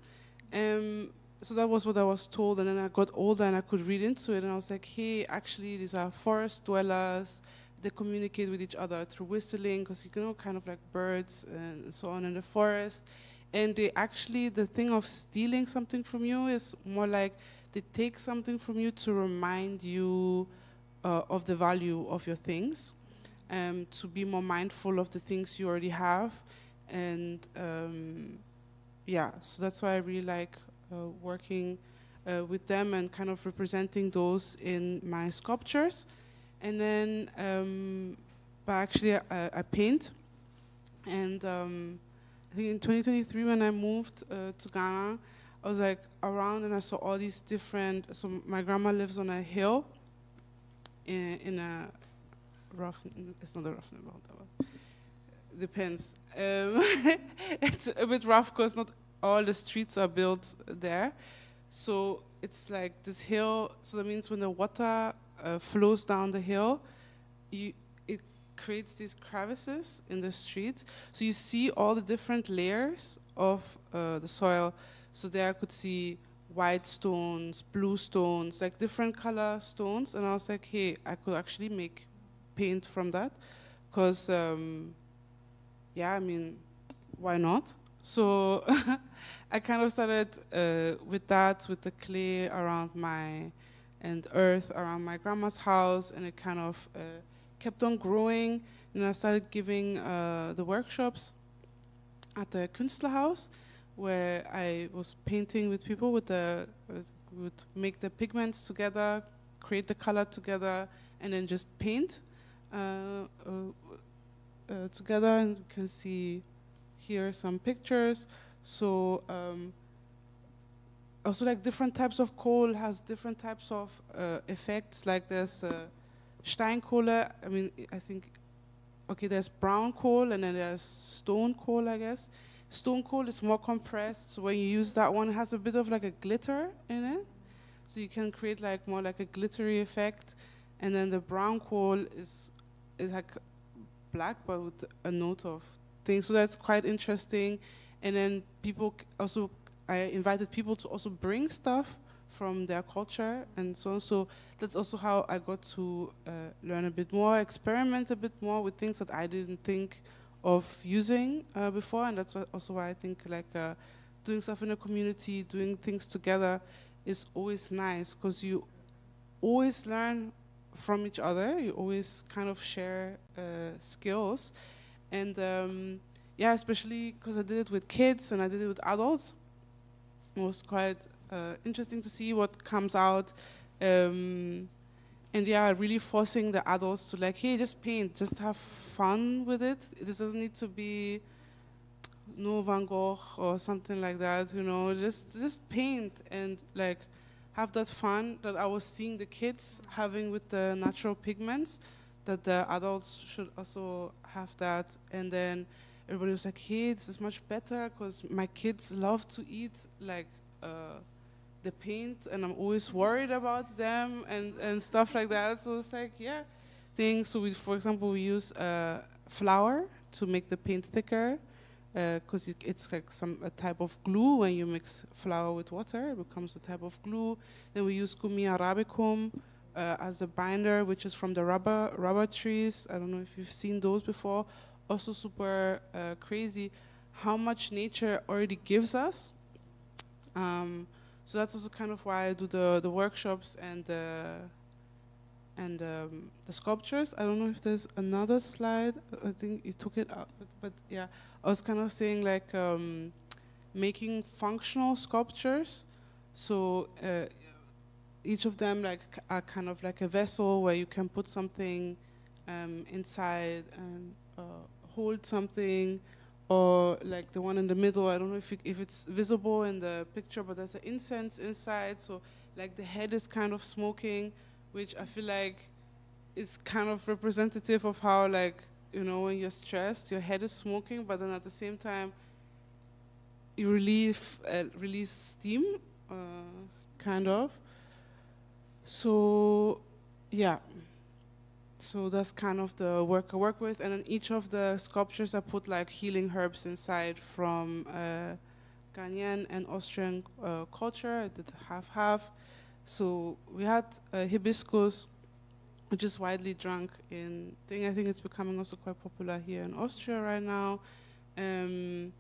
So that was what I was told, and then I got older and I could read into it, and I was like, hey, actually these are forest dwellers. They communicate with each other through whistling, because you know, kind of like birds and so on in the forest. And they actually, the thing of stealing something from you is more like they take something from you to remind you of the value of your things, to be more mindful of the things you already have. And yeah, so that's why I really like working with them and kind of representing those in my sculptures. And then, but actually I paint. And I think in 2023 when I moved to Ghana, I was like around and I saw all these different, so my grandma lives on a hill in a rough, it's not a rough neighborhood, depends. It's a bit rough because not all the streets are built there. So it's like this hill, so that means when the water flows down the hill, it creates these crevices in the street. So you see all the different layers of the soil. So there I could see white stones, blue stones, like different color stones. And I was like, hey, I could actually make paint from that. Because, yeah, I mean, why not? So I kind of started with that, with the clay around and earth around my grandma's house, and it kind of kept on growing. And I started giving the workshops at the Künstlerhaus, where I was painting with people would make the pigments together, create the color together, and then just paint together. And you can see here some pictures. So also like different types of coal has different types of effects. Like there's Steinkohle. I mean, I think, okay, there's brown coal and then there's stone coal, I guess. Stone coal is more compressed, so when you use that one, it has a bit of like a glitter in it. So you can create like more like a glittery effect. And then the brown coal is like black, but with a note of things. So that's quite interesting. And then people also, I invited people to also bring stuff from their culture and so on. So that's also how I got to learn a bit more, experiment a bit more with things that I didn't think of using before. And that's also why I think like doing stuff in a community, doing things together is always nice, because you always learn from each other. You always kind of share skills. And yeah, especially because I did it with kids and I did it with adults. It was quite interesting to see what comes out. And yeah, really forcing the adults to like, hey, just paint, just have fun with it. This doesn't need to be no Van Gogh or something like that, you know, just paint and like have that fun that I was seeing the kids having with the natural pigments, that the adults should also have that. And then everybody was like, hey, this is much better because my kids love to eat like the paint, and I'm always worried about them and stuff like that. So it's like, yeah, things. So we, for example, we use flour to make the paint thicker. because it's like a type of glue. When you mix flour with water, it becomes a type of glue. Then we use Gummi arabicum as the binder, which is from the rubber trees. I don't know if you've seen those before. Also super crazy how much nature already gives us. So that's also kind of why I do the workshops and the sculptures. I don't know if there's another slide. I think you took it out, but yeah, I was kind of saying like making functional sculptures. So each of them are kind of like a vessel where you can put something inside and hold something. Or like the one in the middle, I don't know if it's visible in the picture, but there's an incense inside. So like the head is kind of smoking, which I feel like is kind of representative of how, like, you know, when you're stressed, your head is smoking, but then at the same time, you release steam, kind of. So, yeah. So that's kind of the work I work with. And then each of the sculptures I put like healing herbs inside from Ghanaian and Austrian culture. I did half-half. So we had hibiscus, which is widely drunk in thing. I think it's becoming also quite popular here in Austria right now. And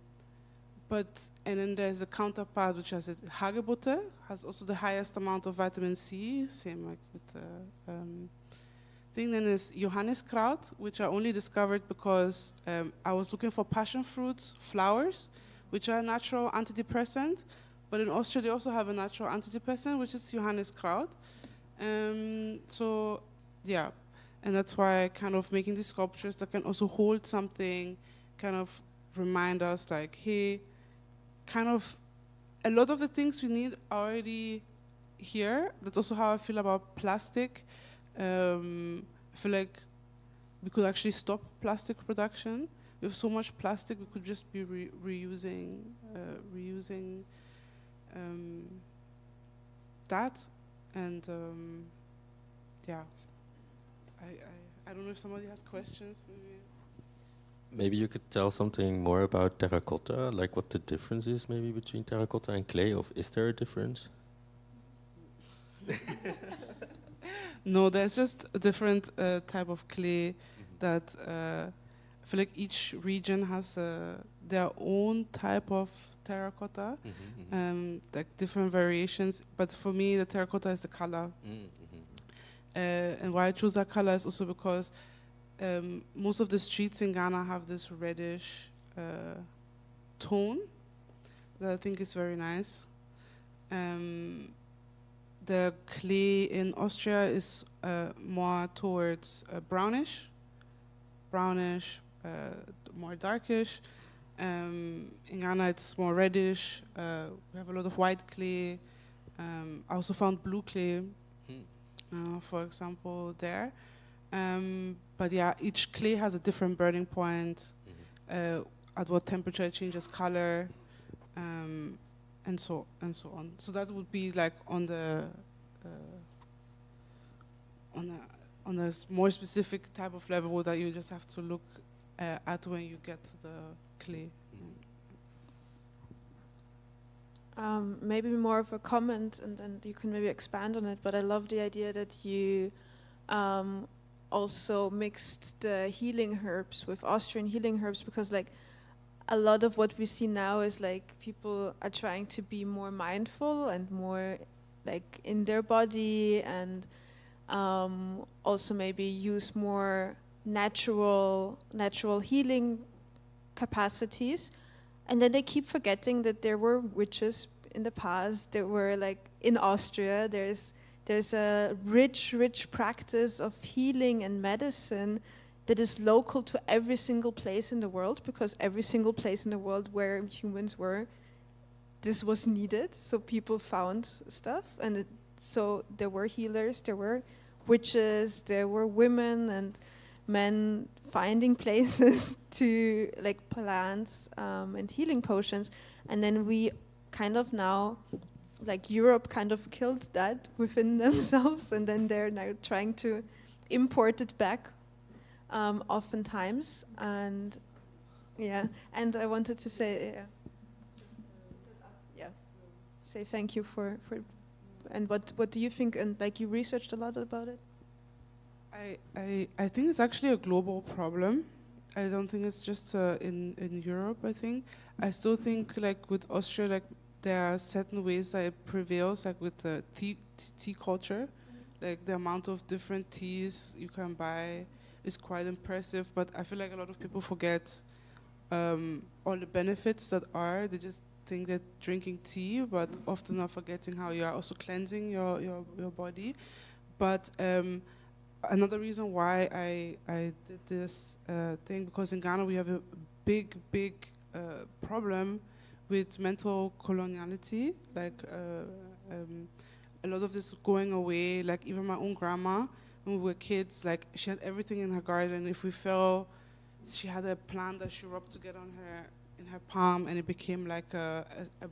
then there's a counterpart, which has Hagebutte, has also the highest amount of vitamin C, same like with the thing. Then is Johanniskraut, which I only discovered because I was looking for passion fruits, flowers, which are a natural antidepressant. But in Austria, they also have a natural antidepressant, which is Johanniskraut. So, yeah. And that's why kind of making these sculptures that can also hold something, kind of remind us like, hey, kind of a lot of the things we need are already here. That's also how I feel about plastic. I feel like we could actually stop plastic production. We have so much plastic, we could just be reusing that. And yeah, I don't know if somebody has questions. Maybe you could tell something more about terracotta, like what the difference is maybe between terracotta and clay, or is there a difference? No, there's just a different type of clay that I feel like each region has their own type of terracotta, like different variations. But for me, the terracotta is the color. And why I chose that color is also because most of the streets in Ghana have this reddish tone that I think is very nice. The clay in Austria is more towards brownish, more darkish. In Ghana, it's more reddish. We have a lot of white clay. I also found blue clay, for example, there. But yeah, each clay has a different burning point, at what temperature it changes color, and so on. So that would be like on a more specific type of level that you just have to look at when you get to the clay. Maybe more of a comment, and then you can maybe expand on it. But I love the idea that you also mixed the healing herbs with Austrian healing herbs, because like a lot of what we see now is like people are trying to be more mindful and more like in their body, and also maybe use more natural healing capacities. And then they keep forgetting that there were witches in the past. There were like in Austria, there's a rich practice of healing and medicine that is local to every single place in the world, because every single place in the world where humans were, this was needed. So people found stuff, and so there were healers, there were witches, there were women and men finding places to like plants and healing potions. And then we kind of now, like Europe kind of killed that within themselves, and then they're now trying to import it back oftentimes. And Yeah, and I wanted to say, say thank you for and what do you think? And like you researched a lot about it. I think it's actually a global problem. I don't think it's just in Europe. I still think like with Austria, like there are certain ways that it prevails, like with the tea culture, like the amount of different teas you can buy is quite impressive. But I feel like a lot of people forget all the benefits that are. They just think that drinking tea, but often are forgetting how you are also cleansing your body. But another reason why I did this thing, because in Ghana we have a big problem with mental coloniality, like a lot of this going away. Like even my own grandma, when we were kids, like she had everything in her garden. If we fell, she had a plant that she rubbed together in her palm, and it became like a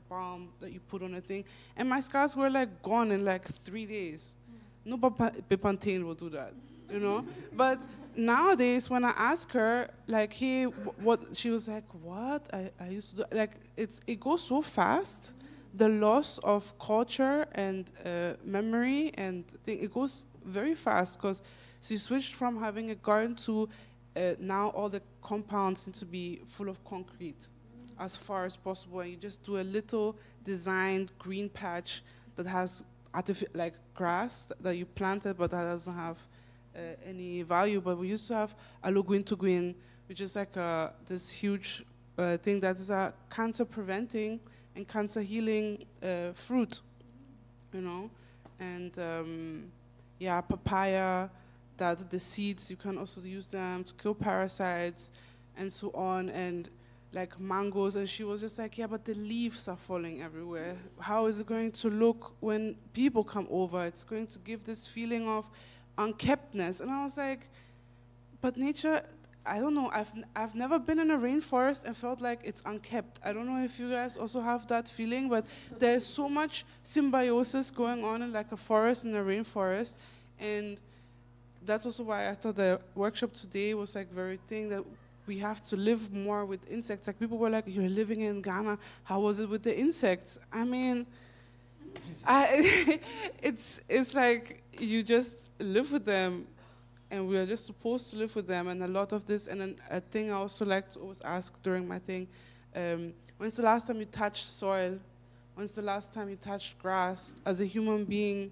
balm that you put on a thing. And my scars were like gone in like 3 days. No Bepanthen will do that, you know? But nowadays, when I ask her, like, hey, what? She was like, what? I used to do, like, it goes so fast. The loss of culture and memory and thing, it goes very fast, because she switched from having a garden to now all the compounds need to be full of concrete as far as possible, and you just do a little designed green patch that has like grass that you planted, but that doesn't have any value. But we used to have aloguintuguin, which is like this huge thing that is a cancer preventing and cancer healing fruit, you know. And yeah, papaya, that the seeds, you can also use them to kill parasites and so on, and like mangoes. And she was just like, yeah, but the leaves are falling everywhere. How is it going to look when people come over? It's going to give this feeling of unkeptness. And I was like, but nature, I don't know, I've never been in a rainforest and felt like it's unkept. I don't know if you guys also have that feeling, but there's so much symbiosis going on in like a forest and a rainforest. And that's also why I thought the workshop today was like very thing that we have to live more with insects. Like people were like, you're living in Ghana, how was it with the insects? I mean, it's like you just live with them, and we are just supposed to live with them. And a lot of this, and then a thing I also like to always ask during my thing, when's the last time you touched soil? When's the last time you touched grass? As a human being,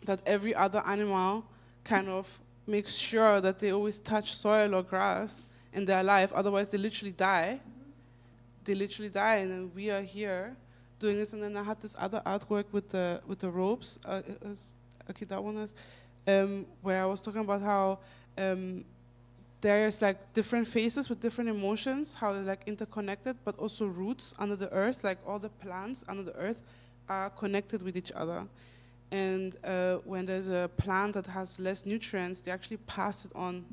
that every other animal kind of makes sure that they always touch soil or grass in their life, otherwise they literally die. They literally die, and then we are here doing this. And then I had this other artwork with the ropes. Okay, that one is where I was talking about how there's like different faces with different emotions, how they're like interconnected, but also roots under the earth. Like all the plants under the earth are connected with each other. And when there's a plant that has less nutrients, they actually pass it on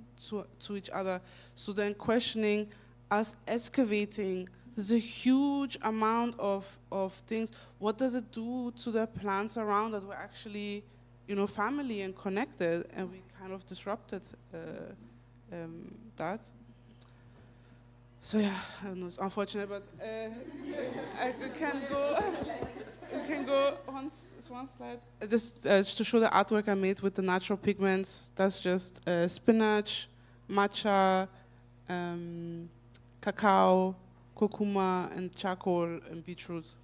to each other. So then questioning, us excavating, there's a huge amount of things. What does it do to the plants around that we're actually, you know, family and connected, and we kind of disrupted that. So yeah, I don't know, it's unfortunate, but we can go one slide. Just to show the artwork I made with the natural pigments. That's just spinach, matcha, cacao, curcuma, and charcoal and beetroot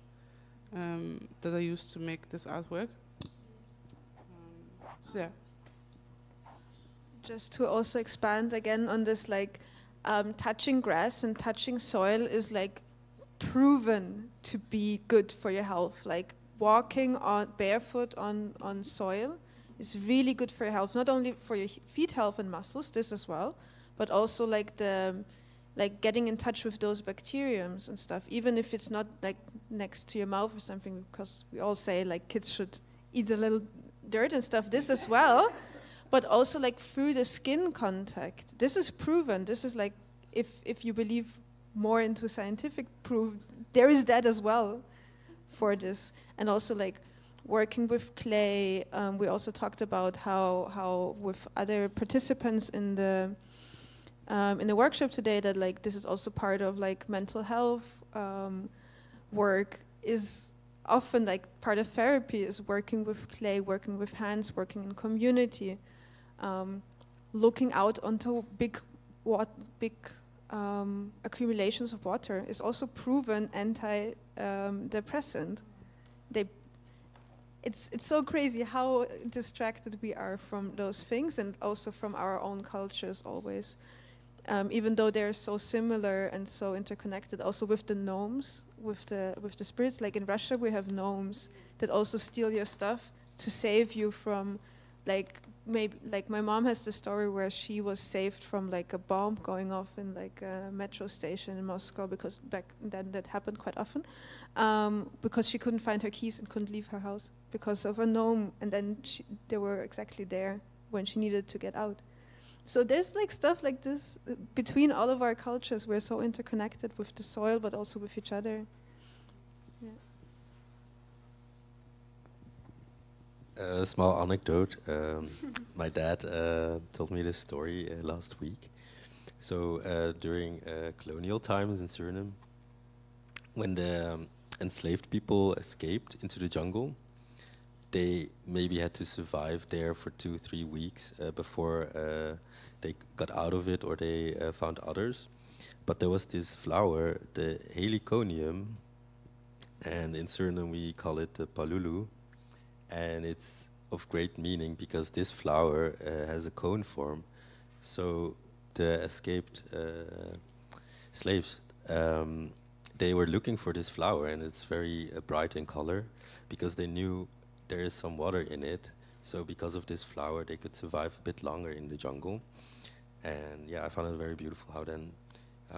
that I used to make this artwork. So yeah. Just to also expand again on this, like touching grass and touching soil is like proven to be good for your health. Like walking on barefoot on soil is really good for your health, not only for your feet health and muscles, this as well, but also like getting in touch with those bacteriums and stuff, even if it's not like next to your mouth or something, because we all say like kids should eat a little dirt and stuff, this as well, but also like through the skin contact. This is proven. This is like, if you believe more into scientific proof, there is that as well for this. And also like working with clay, we also talked about how with other participants in the in the workshop today that like this is also part of like mental health work, is often like part of therapy is working with clay, working with hands, working in community, looking out onto big accumulations of water is also proven anti-depressant. It's so crazy how distracted we are from those things and also from our own cultures always. Even though they're so similar and so interconnected, also with the gnomes, with the spirits. Like in Russia, we have gnomes that also steal your stuff to save you from, like maybe like my mom has the story where she was saved from like a bomb going off in like a metro station in Moscow, because back then that happened quite often, because she couldn't find her keys and couldn't leave her house because of a gnome, and then they were exactly there when she needed to get out. So there's like stuff like this between all of our cultures. We're so interconnected with the soil, but also with each other. Yeah. A small anecdote. My dad told me this story last week. So during colonial times in Suriname, when the enslaved people escaped into the jungle, they maybe had to survive there for 2-3 weeks before they got out of it or they found others. But there was this flower, the heliconium, and in Suriname we call it the palulu, and it's of great meaning because this flower has a cone form. So the escaped slaves, they were looking for this flower, and it's very bright in color because they knew there is some water in it. So because of this flower, they could survive a bit longer in the jungle. And yeah, I found it very beautiful how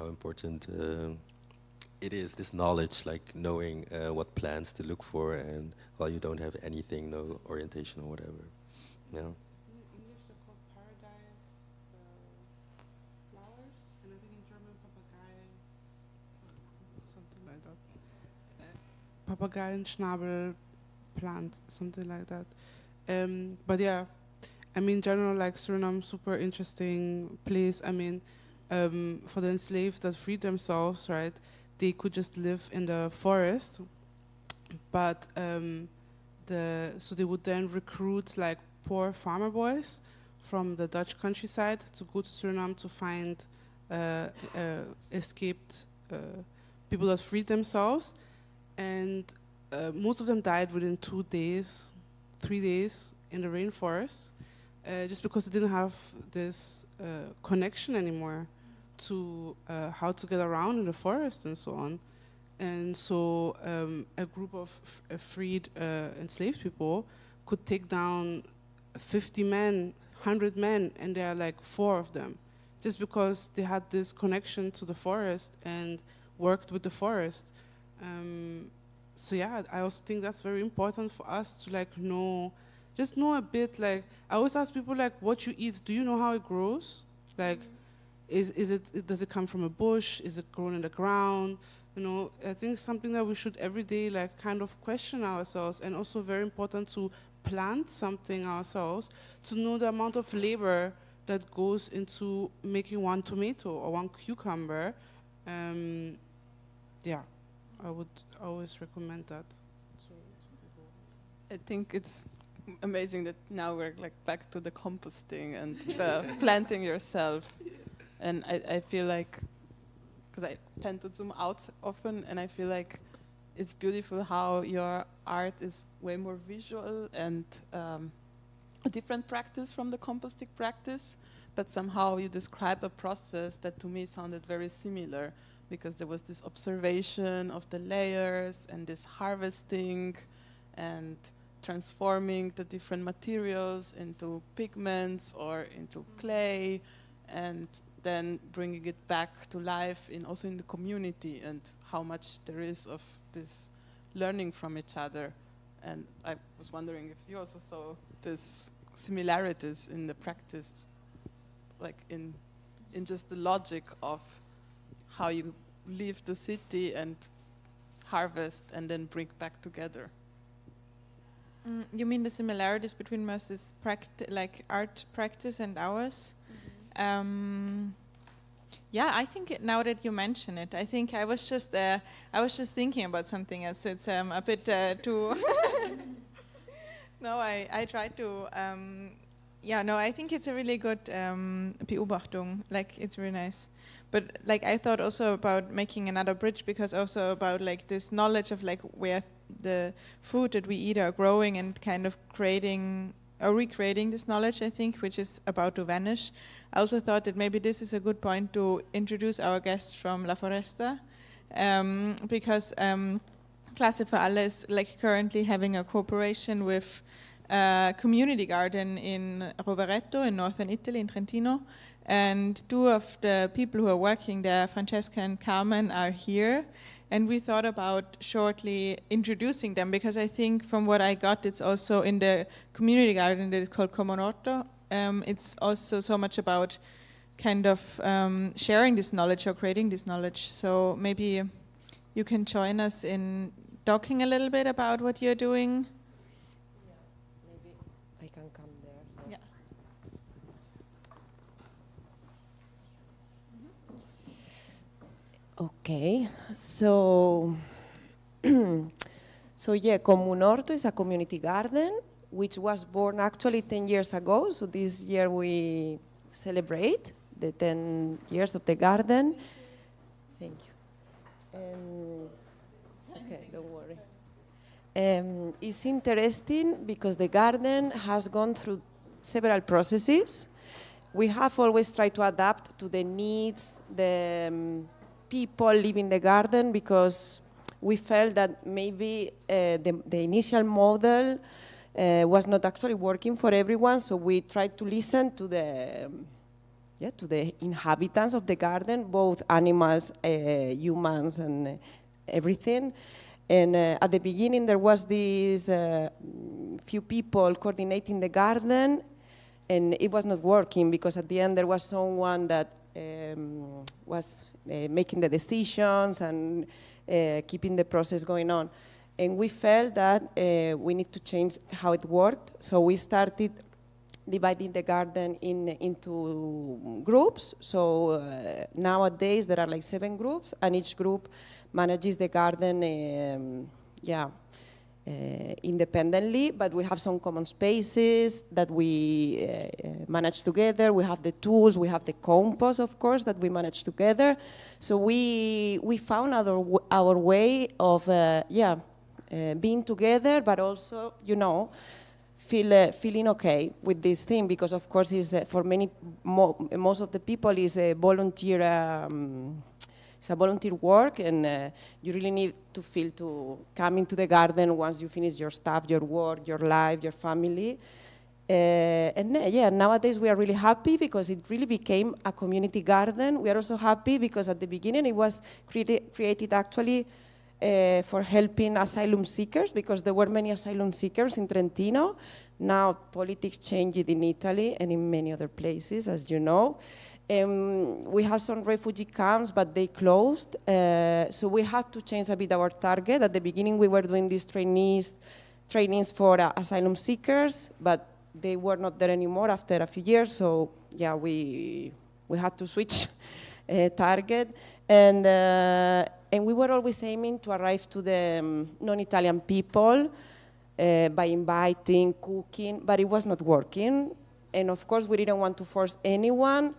important it is, this knowledge, like knowing what plants to look for, and while you don't have anything, no orientation or whatever. Yeah. In English they're called paradise flowers, and I think in German papagei, something like that. Papageienschnabel plant, something like that. But yeah, I mean, in general, like Suriname, super interesting place. I mean, for the enslaved that freed themselves, right? They could just live in the forest, but so they would then recruit like poor farmer boys from the Dutch countryside to go to Suriname to find escaped people that freed themselves, and most of them died within 2 days, 3 days in the rainforest, just because they didn't have this connection anymore to how to get around in the forest and so on. And so a group of freed enslaved people could take down 50 men, 100 men, and there are like 4 of them, just because they had this connection to the forest and worked with the forest. So yeah, I also think that's very important for us to like just know a bit. Like I always ask people, like, what you eat, do you know how it grows? Like, does it come from a bush? Is it grown in the ground? You know, I think something that we should every day like kind of question ourselves, and also very important to plant something ourselves to know the amount of labor that goes into making one tomato or one cucumber. Yeah, I would always recommend that. I think it's amazing that now we're like back to the composting and the planting yourself. And I feel like, because I tend to zoom out often, and I feel like it's beautiful how your art is way more visual and a different practice from the composting practice, but somehow you describe a process that to me sounded very similar, because there was this observation of the layers and this harvesting and transforming the different materials into pigments or into clay, and then bringing it back to life also in the community, and how much there is of this learning from each other. And I was wondering if you also saw these similarities in the practice, like in just the logic of how you leave the city and harvest and then bring back together. You mean the similarities between Merce's like art practice and ours? Yeah, I think now that you mention it, I think I was just thinking about something else. So it's a bit too. No, I tried to. Yeah, no, I think it's a really good Beobachtung. Like, it's really nice. But like, I thought also about making another bridge, because also about like this knowledge of like where the food that we eat are growing, and kind of creating or recreating this knowledge, I think, which is about to vanish. I also thought that maybe this is a good point to introduce our guests from La Foresta, because Klasse für Alle is like currently having a cooperation with a community garden in Rovereto in northern Italy, in Trentino. And two of the people who are working there, Francesca and Carmen, are here. And we thought about shortly introducing them, because I think from what I got, it's also in the community garden that is called Comonorto. It's also so much about kind of sharing this knowledge or creating this knowledge. So maybe you can join us in talking a little bit about what you're doing. Yeah, maybe I can come there. So. Yeah. Okay, so so yeah, Comunorto is a community garden which was born actually 10 years ago. So this year we celebrate the 10 years of the garden. Thank you. Okay, don't worry. It's interesting because the garden has gone through several processes. We have always tried to adapt to the needs, the people living in the garden, because we felt that maybe the initial model was not actually working for everyone, so we tried to listen to the inhabitants of the garden, both animals, humans, and everything. And at the beginning, there was these few people coordinating the garden, and it was not working, because at the end there was someone that was making the decisions and keeping the process going on. And we felt that we need to change how it worked, so we started dividing the garden into groups. So nowadays there are like 7 groups, and each group manages the garden independently, but we have some common spaces that we manage together. We have the tools, we have the compost, of course, that we manage together. So we found our way of being together, but also, feeling okay with this thing, because of course for most of the people is a volunteer. It's a volunteer work, and you really need to feel to come into the garden once you finish your stuff, your work, your life, your family. Nowadays we are really happy because it really became a community garden. We are also happy because at the beginning it was created actually for helping asylum seekers, because there were many asylum seekers in Trentino. Now politics changed in Italy and in many other places, as you know. We had some refugee camps, but they closed. So we had to change a bit our target. At the beginning, we were doing these trainings for asylum seekers, but they were not there anymore after a few years. So yeah, we had to switch target. And we were always aiming to arrive to the non-Italian people by inviting, cooking, but it was not working. And of course, we didn't want to force anyone.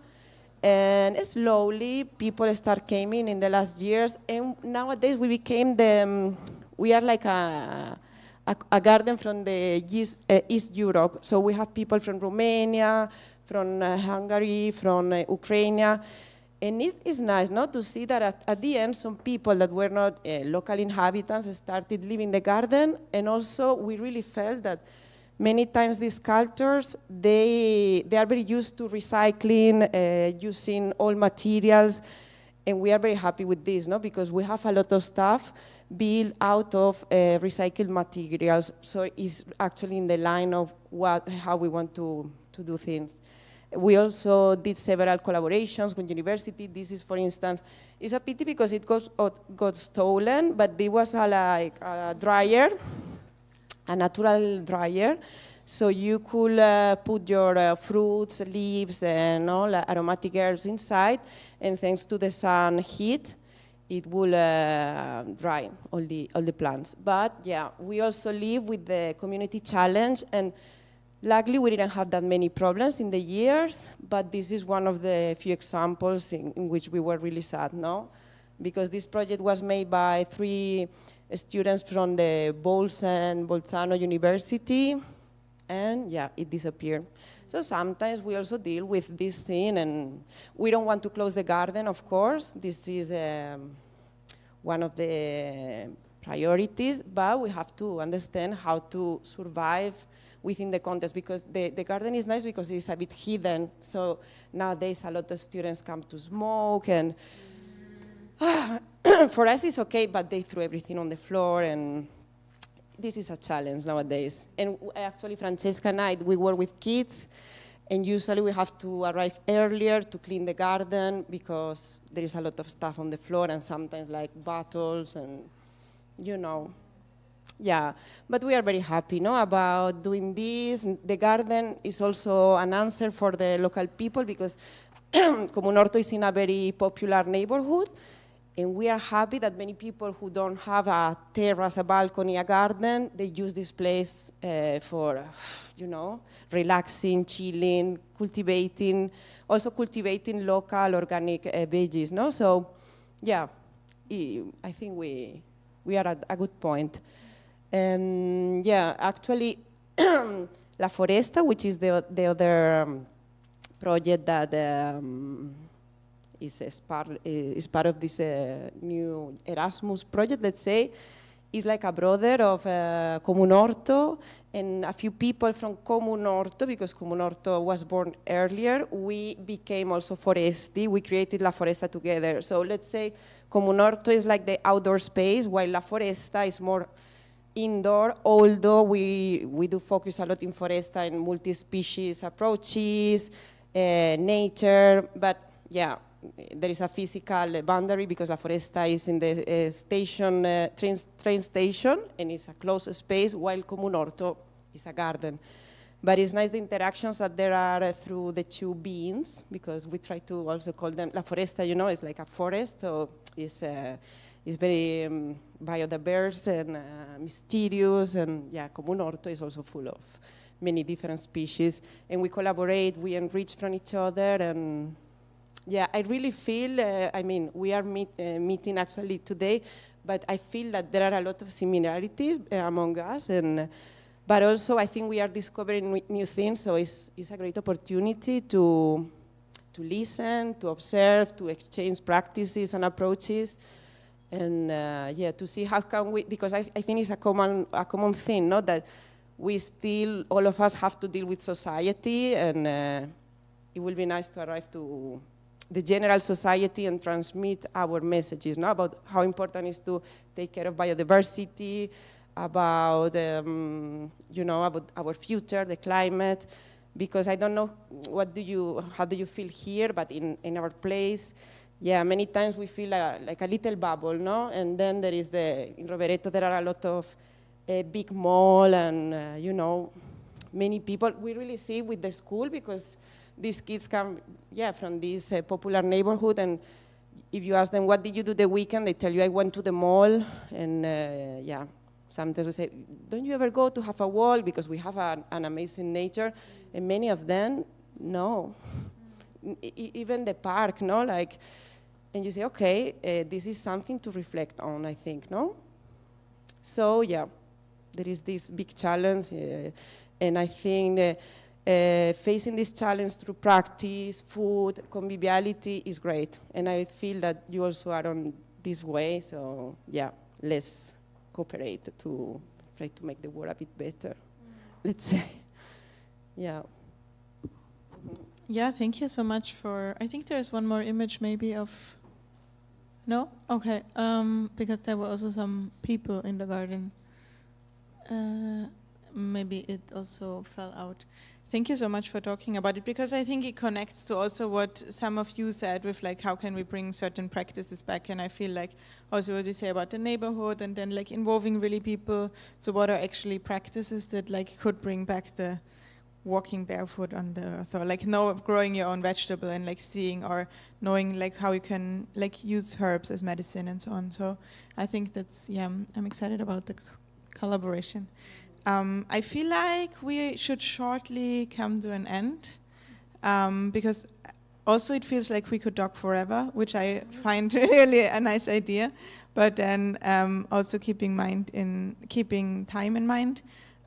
And slowly, people start coming in the last years, and nowadays we became we are like a garden from the East Europe. So we have people from Romania, from Hungary, from Ukraine, and it is nice not to see that at the end some people that were not local inhabitants started living the garden, and also we really felt that many times these cultures, they are very used to recycling, using old materials, and we are very happy with this, because we have a lot of stuff built out of recycled materials, so it's actually in the line of how we want to do things. We also did several collaborations with university. This is, for instance, it's a pity because it got stolen, but there was a dryer, a natural dryer. So you could put your fruits, leaves, and all aromatic herbs inside, and thanks to the sun heat, it will dry all the plants. But yeah, we also live with the community challenge, and luckily we didn't have that many problems in the years, but this is one of the few examples in which we were really sad, no? Because this project was made by 3 students from the Bolzano University, and yeah, it disappeared. So sometimes we also deal with this thing, and we don't want to close the garden, of course. This is one of the priorities, but we have to understand how to survive within the context, because the garden is nice because it's a bit hidden. So nowadays a lot of students come to smoke, and for us it's okay, but they threw everything on the floor, and this is a challenge nowadays. And actually, Francesca and I, we work with kids, and usually we have to arrive earlier to clean the garden because there is a lot of stuff on the floor, and sometimes like bottles and, you know. Yeah, but we are very happy, no, about doing this. The garden is also an answer for the local people because Comunorto is in a very popular neighborhood, and we are happy that many people who don't have a terrace, a balcony, a garden, they use this place for, you know, relaxing, chilling, cultivating, also cultivating local organic veggies, no? So, yeah, I think we are at a good point. Yeah, actually, La Foresta, which is the other project that is part of this new Erasmus project, let's say, is like a brother of Comunorto, and a few people from Comunorto, because Comunorto was born earlier, we became also Foresti, we created La Foresta together. So let's say Comunorto is like the outdoor space, while La Foresta is more indoor, although we do focus a lot in Foresta and multi-species approaches, nature, but yeah, there is a physical boundary because La Foresta is in the station, train station, and it's a closed space, while Comunorto is a garden. But it's nice the interactions that there are through the 2 beings, because we try to also call them, La Foresta, you know, is like a forest, so it's very biodiverse and mysterious, and yeah, Comunorto is also full of many different species, and we collaborate, we enrich from each other, and yeah, I really feel, I mean, we are meeting actually today, but I feel that there are a lot of similarities among us, and but also I think we are discovering new things, so it's a great opportunity to listen, to observe, to exchange practices and approaches, and yeah, to see how can we, because I think it's a common thing, no, that we still, all of us have to deal with society, and it will be nice to arrive to the general society and transmit our messages, no, about how important it is to take care of biodiversity, about you know, about our future, the climate, because I don't know how do you feel here, but in our place, yeah, many times we feel like a little bubble, no, and then there is in Rovereto there are a lot of big mall and you know, many people. We really see with the school because these kids come, yeah, from this popular neighborhood, and if you ask them, what did you do the weekend? They tell you, I went to the mall, and yeah, sometimes we say, don't you ever go to have a walk? Because we have an amazing nature, and many of them, no. Even the park, no, like, and you say, okay, this is something to reflect on, I think, no? So, yeah, there is this big challenge, and I think facing this challenge through practice, food, conviviality is great. And I feel that you also are on this way, so yeah, let's cooperate to try to make the world a bit better, let's say. Yeah. Yeah, thank you so much for, I think there's one more image maybe of, no? Okay, because there were also some people in the garden. Maybe it also fell out. thank you so much for talking about it, because I think it connects to also what some of you said with like how can we bring certain practices back, and I feel like also what you say about the neighborhood and then like involving really people. So what are actually practices that like could bring back the walking barefoot on the earth, or like growing your own vegetable and like seeing or knowing like how you can like use herbs as medicine and so on. So I think that's, yeah, I'm excited about the collaboration. I feel like we should shortly come to an end, because also it feels like we could talk forever, which I find really a nice idea, but then also keeping time in mind.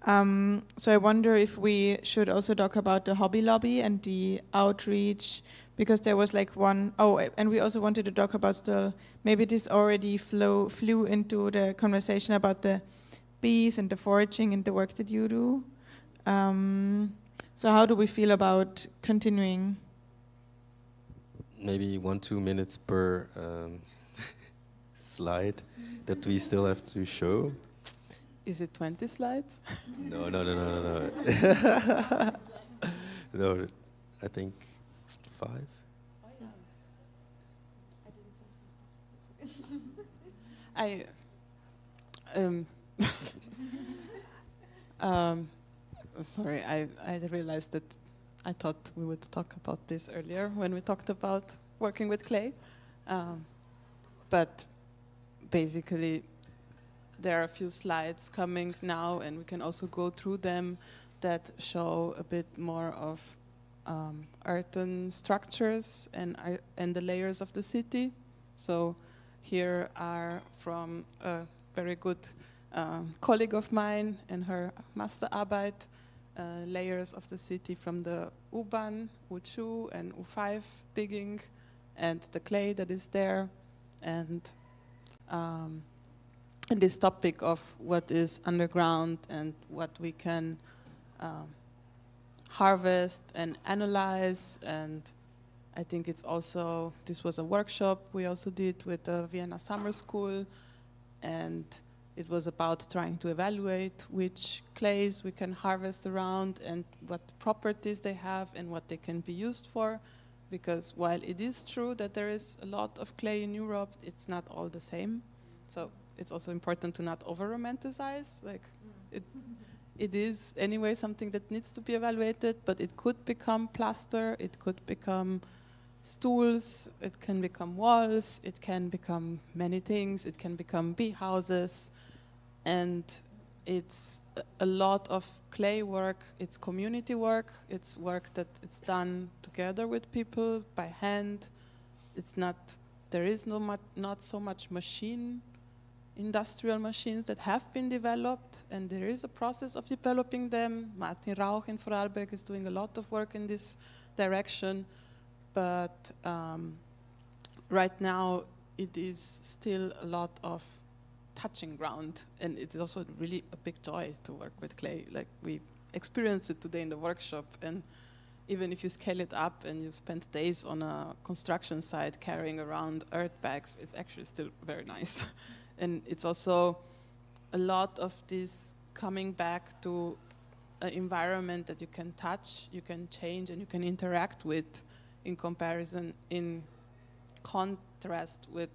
So I wonder if we should also talk about the Hobby Lobby and the outreach, because there was like and we also wanted to talk about maybe this already flew into the conversation about the bees and the foraging and the work that you do. So how do we feel about continuing? Maybe 1-2 minutes per slide that we still have to show. Is it 20 slides? No. No, I think 5. Oh, yeah. I didn't sorry, I realized that I thought we would talk about this earlier when we talked about working with clay. But basically, there are a few slides coming now, and we can also go through them that show a bit more of earthen structures and the layers of the city. So here are from a very good colleague of mine and her Masterarbeit, layers of the city from the U-Bahn, U2 and U5 digging, and the clay that is there, and this topic of what is underground and what we can harvest and analyze. And I think it's also, this was a workshop we also did with the Vienna Summer School, and it was about trying to evaluate which clays we can harvest around and what properties they have and what they can be used for. Because while it is true that there is a lot of clay in Europe, it's not all the same. So it's also important to not over-romanticize. Like it is anyway something that needs to be evaluated, but it could become plaster, it could become stools, it can become walls, it can become many things, it can become bee houses. And it's a lot of clay work, it's community work, it's work that it's done together with people by hand. It's not, there is not so much industrial machines that have been developed, and there is a process of developing them. Martin Rauch in Vorarlberg is doing a lot of work in this direction, but right now it is still a lot of touching ground, and it is also really a big joy to work with clay. Like we experienced it today in the workshop, and even if you scale it up and you spend days on a construction site carrying around earth bags, it's actually still very nice. And it's also a lot of this coming back to an environment that you can touch, you can change, and you can interact with, in contrast with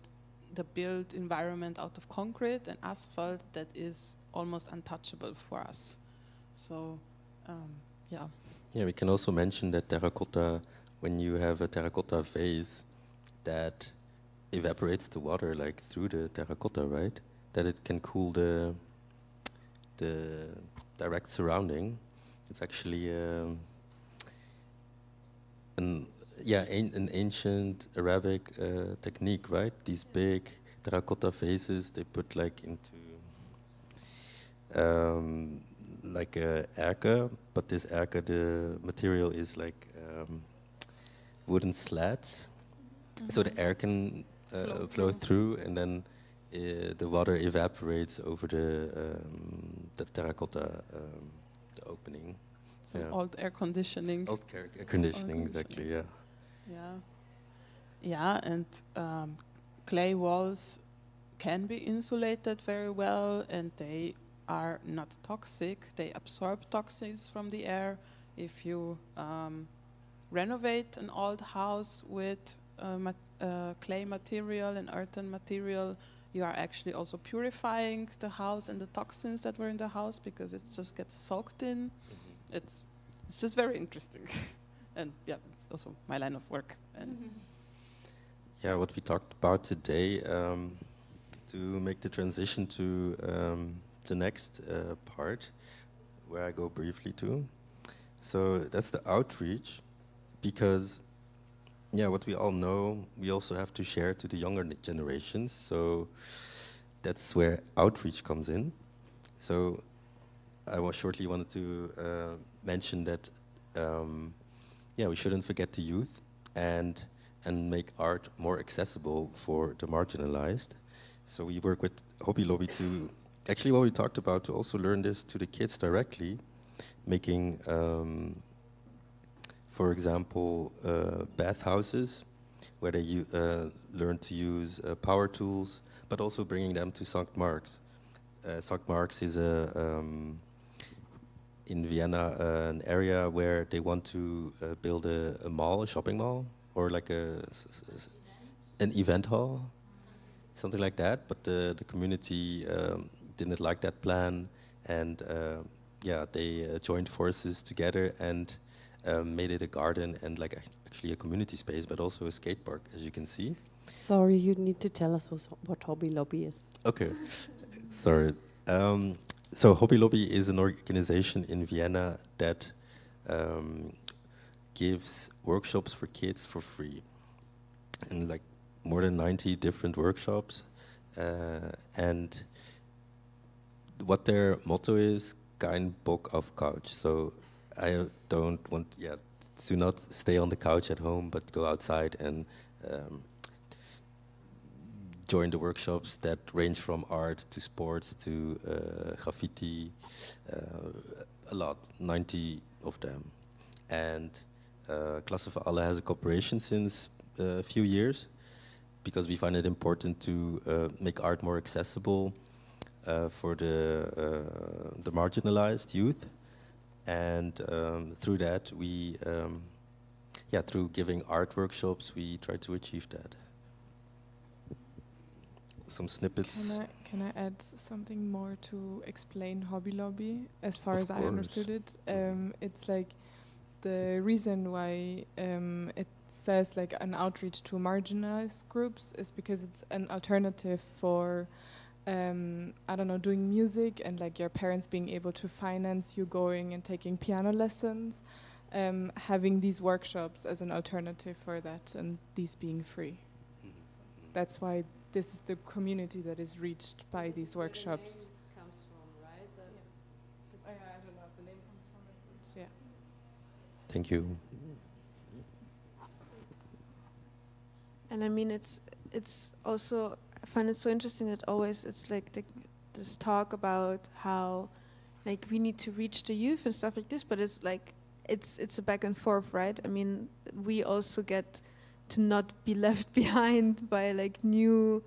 the built environment out of concrete and asphalt that is almost untouchable for us. So, yeah. Yeah, we can also mention that terracotta, when you have a terracotta vase, that evaporates the water like through the terracotta, right? That it can cool the direct surrounding. It's actually an ancient Arabic technique, right? These big terracotta vases they put like into like a erker, but this erker, the material is like wooden slats, so the air can flow through, and then the water evaporates over the terracotta the opening. Some old air conditioning. Old air conditioning, exactly, yeah. Yeah. Yeah, and clay walls can be insulated very well, and they are not toxic. They absorb toxins from the air, if you renovate an old house with clay material and earthen material, you are actually also purifying the house and the toxins that were in the house, because it just gets soaked in. It's just very interesting. And yeah, it's also my line of work. And Yeah, what we talked about today, to make the transition to the next part, where I go briefly to. So that's the outreach, because yeah, what we all know, we also have to share to the younger generations. So that's where outreach comes in. So I was shortly wanted to mention that yeah, we shouldn't forget the youth and make art more accessible for the marginalized. So we work with Hobby Lobby to, actually what we talked about, to also learn this to the kids directly, making, for example, bathhouses, where they learn to use power tools, but also bringing them to St. Mark's. St. Mark's is in Vienna, an area where they want to build a mall, a shopping mall, or like an event hall, something like that. But the community didn't like that plan, and yeah, they joined forces together and made it a garden and like actually a community space, but also a skate park, as you can see. Sorry, you need to tell us what Hobby Lobby is. Okay, sorry. So Hobby Lobby is an organization in Vienna that gives workshops for kids for free, and like more than 90 different workshops. And what their motto is, kein Bock auf Couch. So I don't want, to not stay on the couch at home, but go outside and join the workshops that range from art to sports to graffiti, a lot, 90 of them. And Klasse for Alle has a cooperation since a few years, because we find it important to make art more accessible for the marginalized youth. And through that, we, through giving art workshops, we try to achieve that. Some snippets. Can I add something more to explain Hobby Lobby? As far as I understood it, it's like the reason why it says like an outreach to marginalized groups is because it's an alternative for I don't know, doing music and like your parents being able to finance you going and taking piano lessons, having these workshops as an alternative for that, and these being free. That's why this is the community that is reached by these workshops. The name comes from, right? I don't know if the name comes from it, but yeah. Thank you. And I mean, it's also, I find it so interesting that always it's like this talk about how like we need to reach the youth and stuff like this, but it's like it's a back and forth, right? I mean, we also get to not be left behind by like new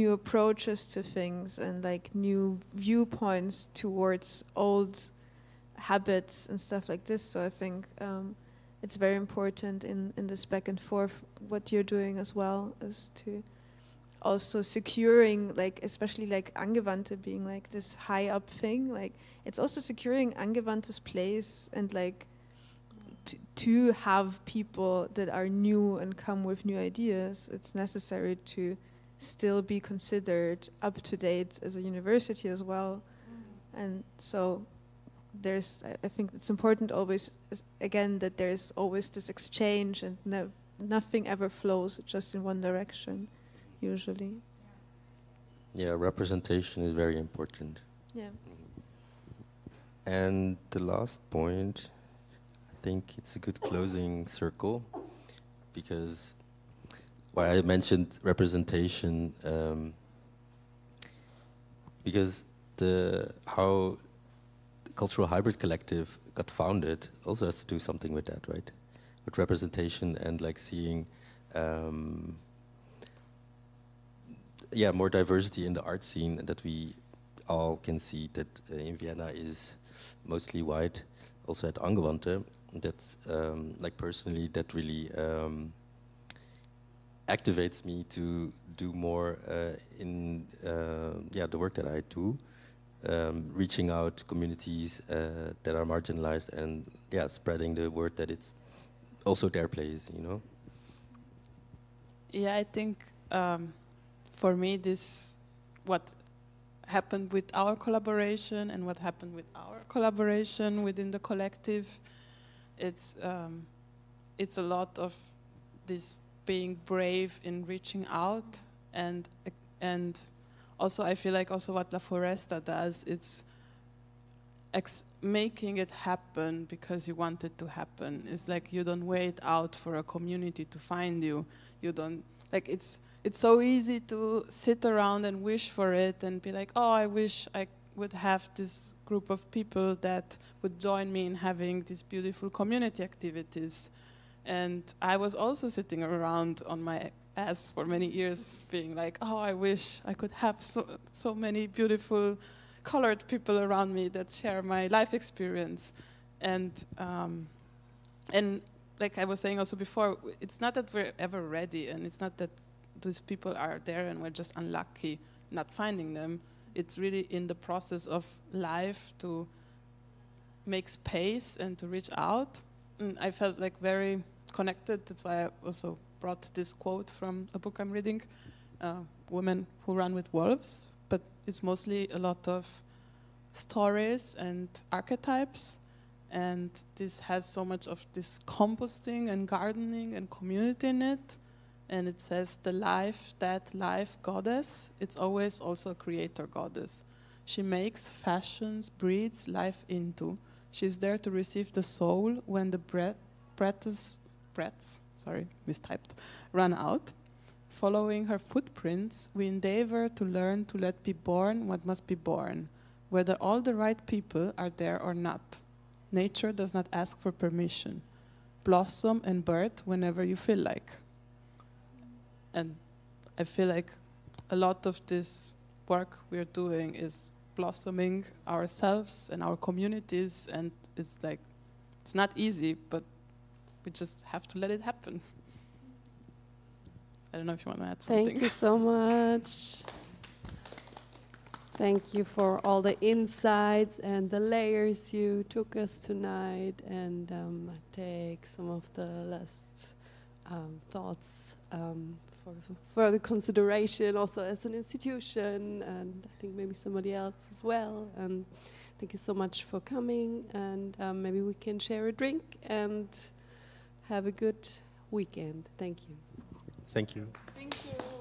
approaches to things and like new viewpoints towards old habits and stuff like this. So I think it's very important in this back and forth what you're doing as well, is to also securing, like especially like Angewandte being like this high up thing, like it's also securing Angewandte's place and like to have people that are new and come with new ideas. It's necessary to still be considered up to date as a university as well. And so I think it's important always, again, that there's always this exchange and nothing ever flows just in one direction, usually. Yeah, representation is very important. Yeah. And the last point, I think it's a good closing circle, because why I mentioned representation, because how the Cultural Hybrid Collective got founded also has to do something with that, right? With representation and like seeing, more diversity in the art scene, and that we all can see that in Vienna is mostly white, also at Angewandte. That's like personally, that really activates me to do more in the work that I do, reaching out to communities that are marginalized and spreading the word that it's also their place, you know. Yeah, I think for me, this what happened with our collaboration and what happened with our collaboration within the collective. It's a lot of this being brave in reaching out, and also I feel like also what La Foresta does, it's making it happen because you want it to happen. It's like you don't wait out for a community to find you. You don't, like, it's so easy to sit around and wish for it and be like, oh, I wish I would have this group of people that would join me in having these beautiful community activities. And I was also sitting around on my ass for many years being like, oh, I wish I could have so many beautiful colored people around me that share my life experience. And like I was saying also before, it's not that we're ever ready, and it's not that these people are there and we're just unlucky not finding them. It's really in the process of life to make space and to reach out. And I felt like very connected. That's why I also brought this quote from a book I'm reading, Women Who Run with Wolves. But it's mostly a lot of stories and archetypes. And this has so much of this composting and gardening and community in it. And it says the life, that life goddess, it's always also a creator goddess. She makes, fashions, breathes life into. She's there to receive the soul when the breaths, run out. Following her footprints, we endeavor to learn to let be born what must be born, whether all the right people are there or not. Nature does not ask for permission. Blossom and birth whenever you feel like. And I feel like a lot of this work we're doing is blossoming ourselves and our communities, and it's like, it's not easy, but we just have to let it happen. I don't know if you want to add something. Thank you so much. Thank you for all the insights and the layers you took us tonight, and take some of the last thoughts for further consideration, also as an institution, and I think maybe somebody else as well. And thank you so much for coming, and maybe we can share a drink and have a good weekend. Thank you. Thank you. Thank you.